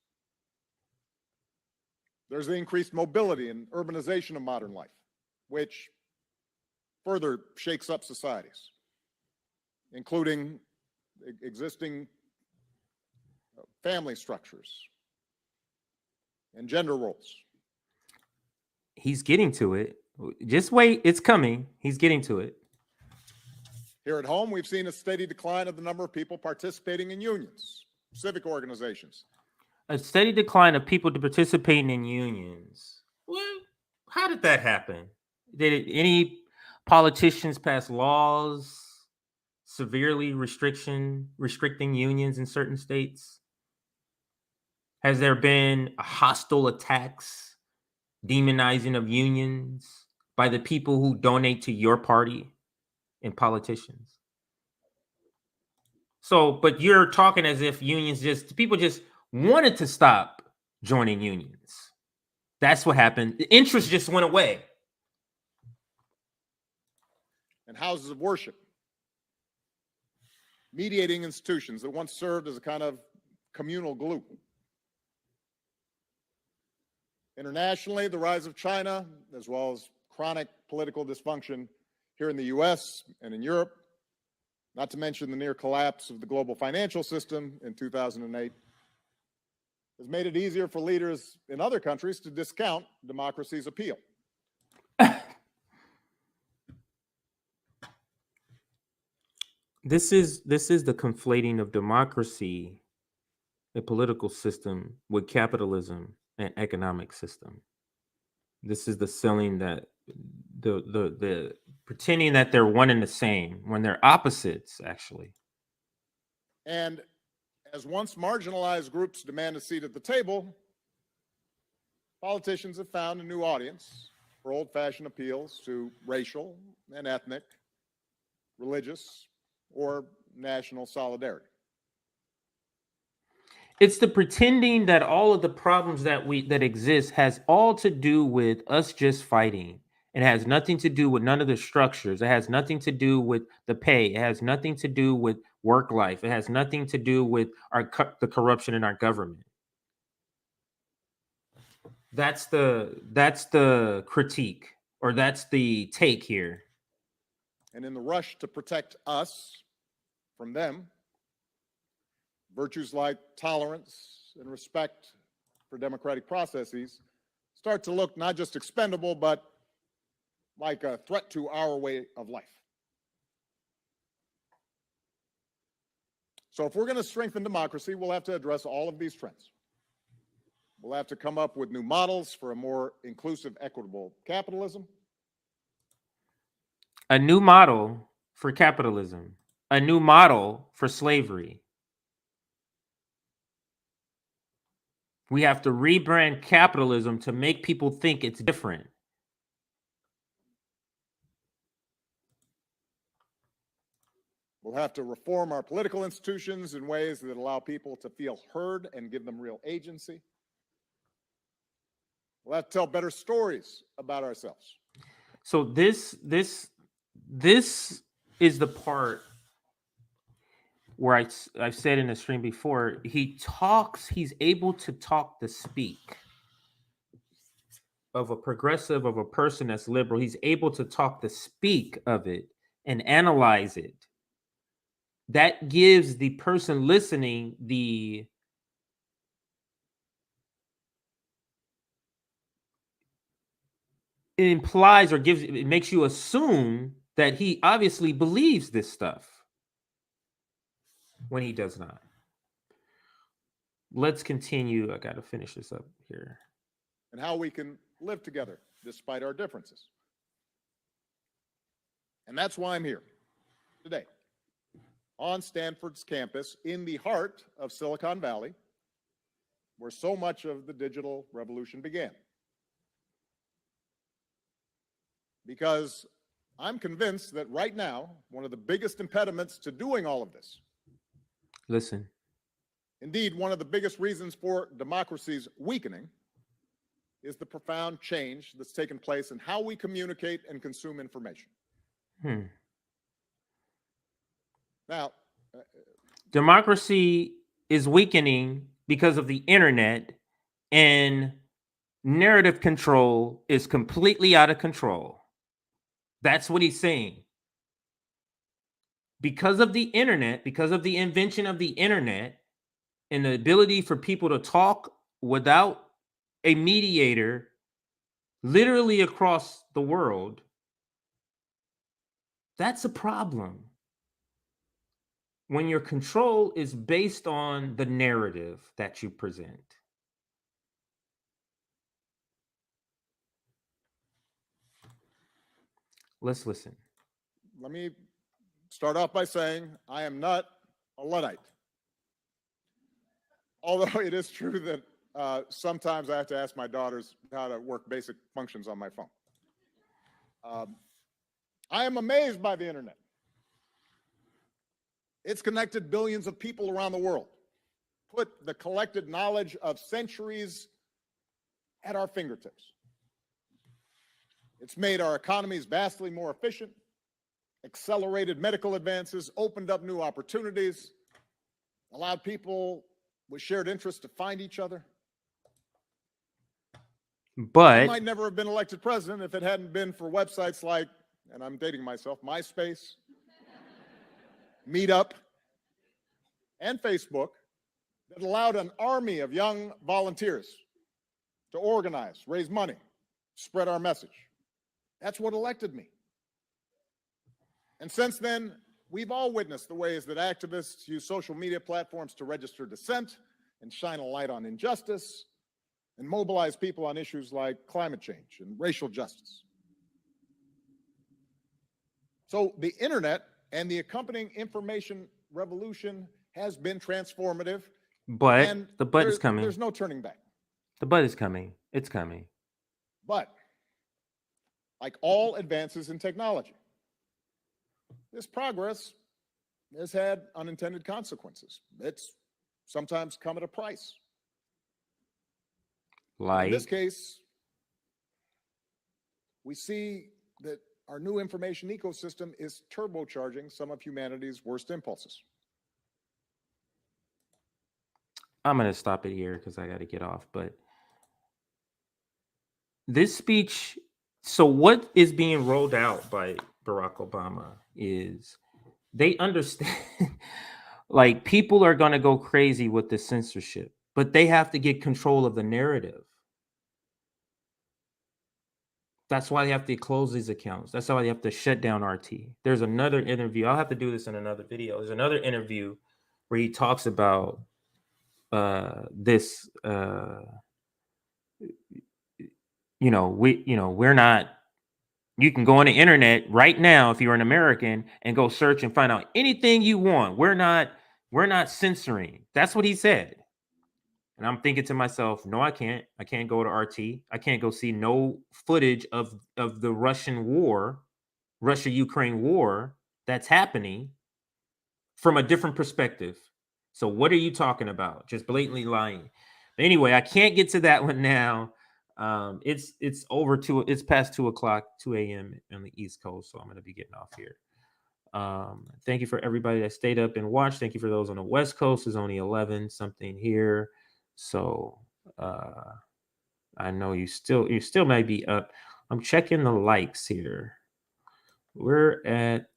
There's the increased mobility and urbanization of modern life, which further shakes up societies, including existing family structures and gender roles. He's getting to it. Just wait. It's coming. He's getting to it. Here at home, we've seen a steady decline of the number of people participating in unions, civic organizations. A steady decline of people participating in unions. Well, how did that happen? Any politicians pass laws severely restricting unions in certain states? Has there been hostile attacks, demonizing of unions by the people who donate to your party and politicians? So, but you're talking as if people just wanted to stop joining unions. That's what happened. The interest just went away. And houses of worship, mediating institutions that once served as a kind of communal glue. Internationally, the rise of China, as well as chronic political dysfunction here in the US and in Europe, not to mention the near collapse of the global financial system in 2008, has made it easier for leaders in other countries to discount democracy's appeal. This is the conflating of democracy, the political system, with capitalism and economic system. This is the selling that the pretending that they're one and the same when they're opposites, actually. And as once marginalized groups demand a seat at the table, politicians have found a new audience for old-fashioned appeals to racial and ethnic, religious, or national solidarity. It's the pretending that all of the problems that exist has all to do with us just fighting. It has nothing to do with none of the structures. It has nothing to do with the pay. It has nothing to do with work life. It has nothing to do with the corruption in our government. That's the critique, or that's the take here. And in the rush to protect us from them, virtues like tolerance and respect for democratic processes start to look not just expendable, but like a threat to our way of life. So if we're going to strengthen democracy, we'll have to address all of these trends. We'll have to come up with new models for a more inclusive, equitable capitalism. A new model for capitalism. A new model for slavery. We have to rebrand capitalism to make people think it's different. We'll have to reform our political institutions in ways that allow people to feel heard and give them real agency. We'll have to tell better stories about ourselves. So this is the part where I've said in the stream before, he's able to talk the speak of a progressive, of a person that's liberal. He's able to talk the speak of it and analyze it. That gives the person listening it implies or it makes you assume that he obviously believes this stuff when he does not. Let's continue. I got to finish this up here. And how we can live together despite our differences. And that's why I'm here today on Stanford's campus in the heart of Silicon Valley, where so much of the digital revolution began. Because I'm convinced that right now, one of the biggest impediments to doing all of this, listen, indeed, one of the biggest reasons for democracy's weakening, is the profound change that's taken place in how we communicate and consume information. Now, democracy is weakening because of the internet, and narrative control is completely out of control. That's what he's saying. Because of the internet, because of the invention of the internet and the ability for people to talk without a mediator literally across the world, that's a problem. When your control is based on the narrative that you present. Let's listen. let me start off by saying I am not a Luddite. Although it is true that sometimes I have to ask my daughters how to work basic functions on my phone. I am amazed by the internet. It's connected billions of people around the world, put the collected knowledge of centuries at our fingertips. It's made our economies vastly more efficient, accelerated medical advances, opened up new opportunities, allowed people with shared interests to find each other. But I might never have been elected president if it hadn't been for websites like, and I'm dating myself, MySpace, Meetup, and Facebook that allowed an army of young volunteers to organize, raise money, spread our message. That's what elected me. And since then, we've all witnessed the ways that activists use social media platforms to register dissent and shine a light on injustice and mobilize people on issues like climate change and racial justice. So the internet and the accompanying information revolution has been transformative. But the but is coming. There's no turning back. The but is coming. It's coming. But like all advances in technology, this progress has had unintended consequences. It's sometimes come at a price. Like in this case, we see that our new information ecosystem is turbocharging some of humanity's worst impulses. I'm going to stop it here because I got to get off. But this speech, so what is being rolled out by Barack Obama is they understand, like, people are going to go crazy with the censorship, but they have to get control of the narrative. That's why they have to close these accounts. That's why they have to shut down RT. There's another interview. I'll have to do this in another video. There's another interview where he talks about this. We're not. You can go on the internet right now if you're an American and go search and find out anything you want. We're not censoring. That's what he said. And I'm thinking to myself, no, I can't. I can't go to RT. I can't go see no footage of the Russian war, Russia-Ukraine war that's happening from a different perspective. So what are you talking about? Just blatantly lying. But anyway, I can't get to that one now. It's over it's past 2 o'clock, 2 a.m. on the East Coast, so I'm gonna be getting off here. Thank you for everybody that stayed up and watched. Thank you for those on the West Coast. It's only 11 something here, so I know you still might be up. I'm checking the likes here. We're at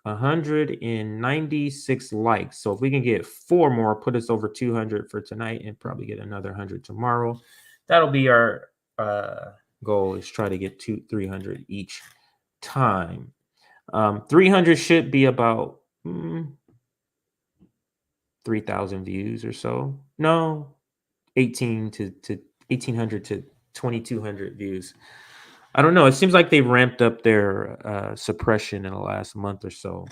196 likes. So if we can get 4 more, put us over 200 for tonight, and probably get another 100 tomorrow. That'll be our goal, is try to get 300 each time. 300 should be about 3,000 views or so. No, 1800 to 2,200 views. I don't know. It seems like they've ramped up their suppression in the last month or so.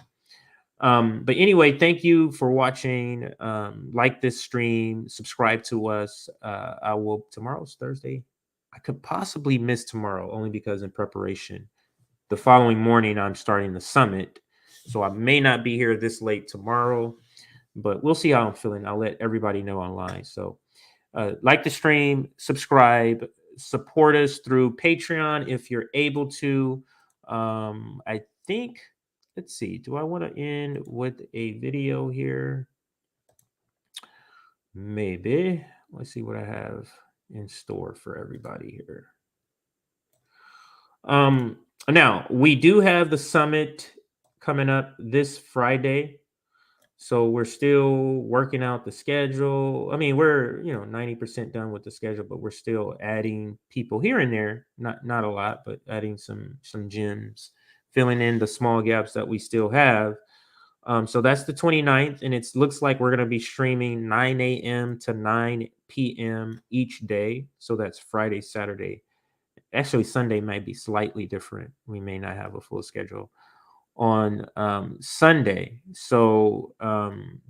But anyway, thank you for watching. Like this stream, subscribe to us. I will, tomorrow's Thursday. I could possibly miss tomorrow only because in preparation. The following morning, I'm starting the summit. So I may not be here this late tomorrow, but we'll see how I'm feeling. I'll let everybody know online. So like the stream, subscribe, support us through Patreon if you're able to. I think, let's see, do I want to end with a video here? Maybe. Let's see what I have in store for everybody here. Now, we do have the summit coming up this Friday. So we're still working out the schedule. I mean, we're 90% done with the schedule, but we're still adding people here and there. Not a lot, but adding some gems, filling in the small gaps that we still have. So that's the 29th, and it looks like we're going to be streaming 9 a.m. to 9 p.m. each day. So that's Friday, Saturday. Actually, Sunday might be slightly different. We may not have a full schedule on Sunday. So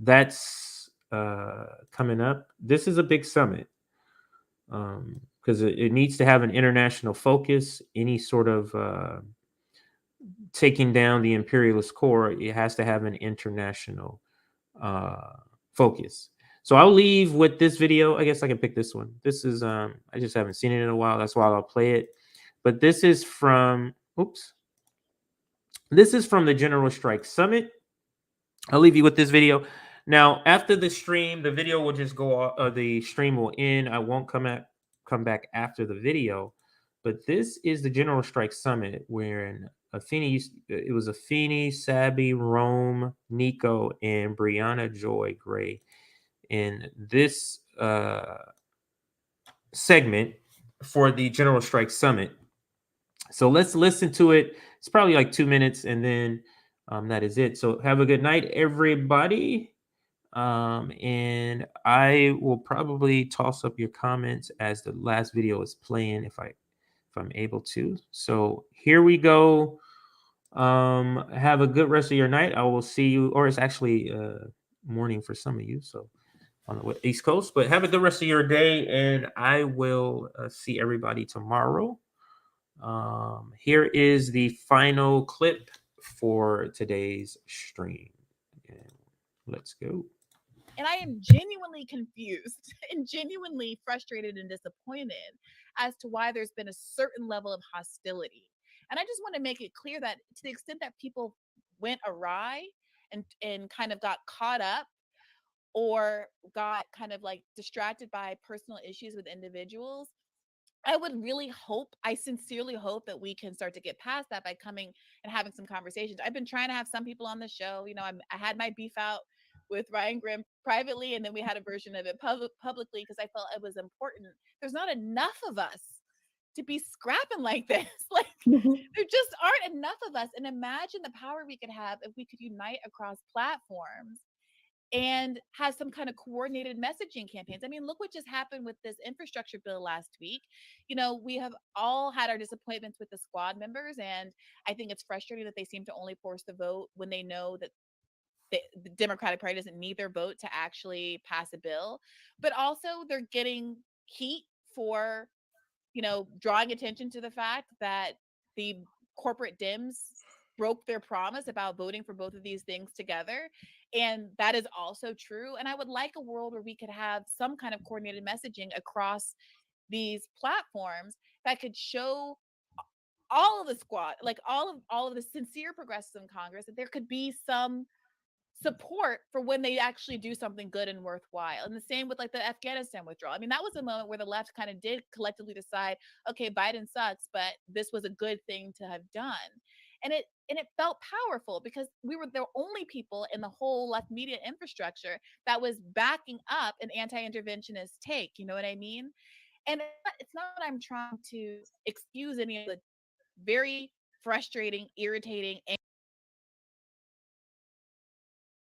that's coming up. This is a big summit because it needs to have an international focus. Any sort of taking down the imperialist core, it has to have an international focus. So I'll leave with this video. I guess I can pick this one. This is, I just haven't seen it in a while. That's why I'll play it. But this is from, this is from the General Strike Summit. I'll leave you with this video. Now, after the stream, the video will just go off, the stream will end. I won't come back after the video. But this is the General Strike Summit, where it was Afeni, Sabi, Rome, Nico, and Brianna Joy Gray in this segment for the General Strike Summit. So let's listen to it. It's probably like 2 minutes, and then that is it. So have a good night, everybody. And I will probably toss up your comments as the last video is playing if I'm able to. So here we go. Have a good rest of your night. I will see you, or it's actually morning for some of you, so on the East Coast. But have a good rest of your day, and I will see everybody tomorrow. Here is the final clip for today's stream. And let's go. And I am genuinely confused and genuinely frustrated and disappointed as to why there's been a certain level of hostility. And I just want to make it clear that to the extent that people went awry and kind of got caught up or got kind of like distracted by personal issues with individuals, I would really hope, I sincerely hope that we can start to get past that by coming and having some conversations. I've been trying to have some people on the show. I had my beef out with Ryan Grimm privately, and then we had a version of it publicly because I felt it was important. There's not enough of us to be scrapping like this. Like, there just aren't enough of us. And imagine the power we could have if we could unite across platforms and have some kind of coordinated messaging campaigns. I mean, look what just happened with this infrastructure bill last week. We have all had our disappointments with the squad members, and I think it's frustrating that they seem to only force the vote when they know that the Democratic Party doesn't need their vote to actually pass a bill. But also they're getting heat for, drawing attention to the fact that the corporate Dems broke their promise about voting for both of these things together. And that is also true. And I would like a world where we could have some kind of coordinated messaging across these platforms that could show all of the squad, like all of the sincere progressives in Congress, that there could be some support for when they actually do something good and worthwhile. And the same with like the Afghanistan withdrawal. I mean, that was a moment where the left kind of did collectively decide, okay, Biden sucks, but this was a good thing to have done. And it felt powerful because we were the only people in the whole left media infrastructure that was backing up an anti-interventionist take. You know what I mean? And it's not that I'm trying to excuse any of the very frustrating, irritating,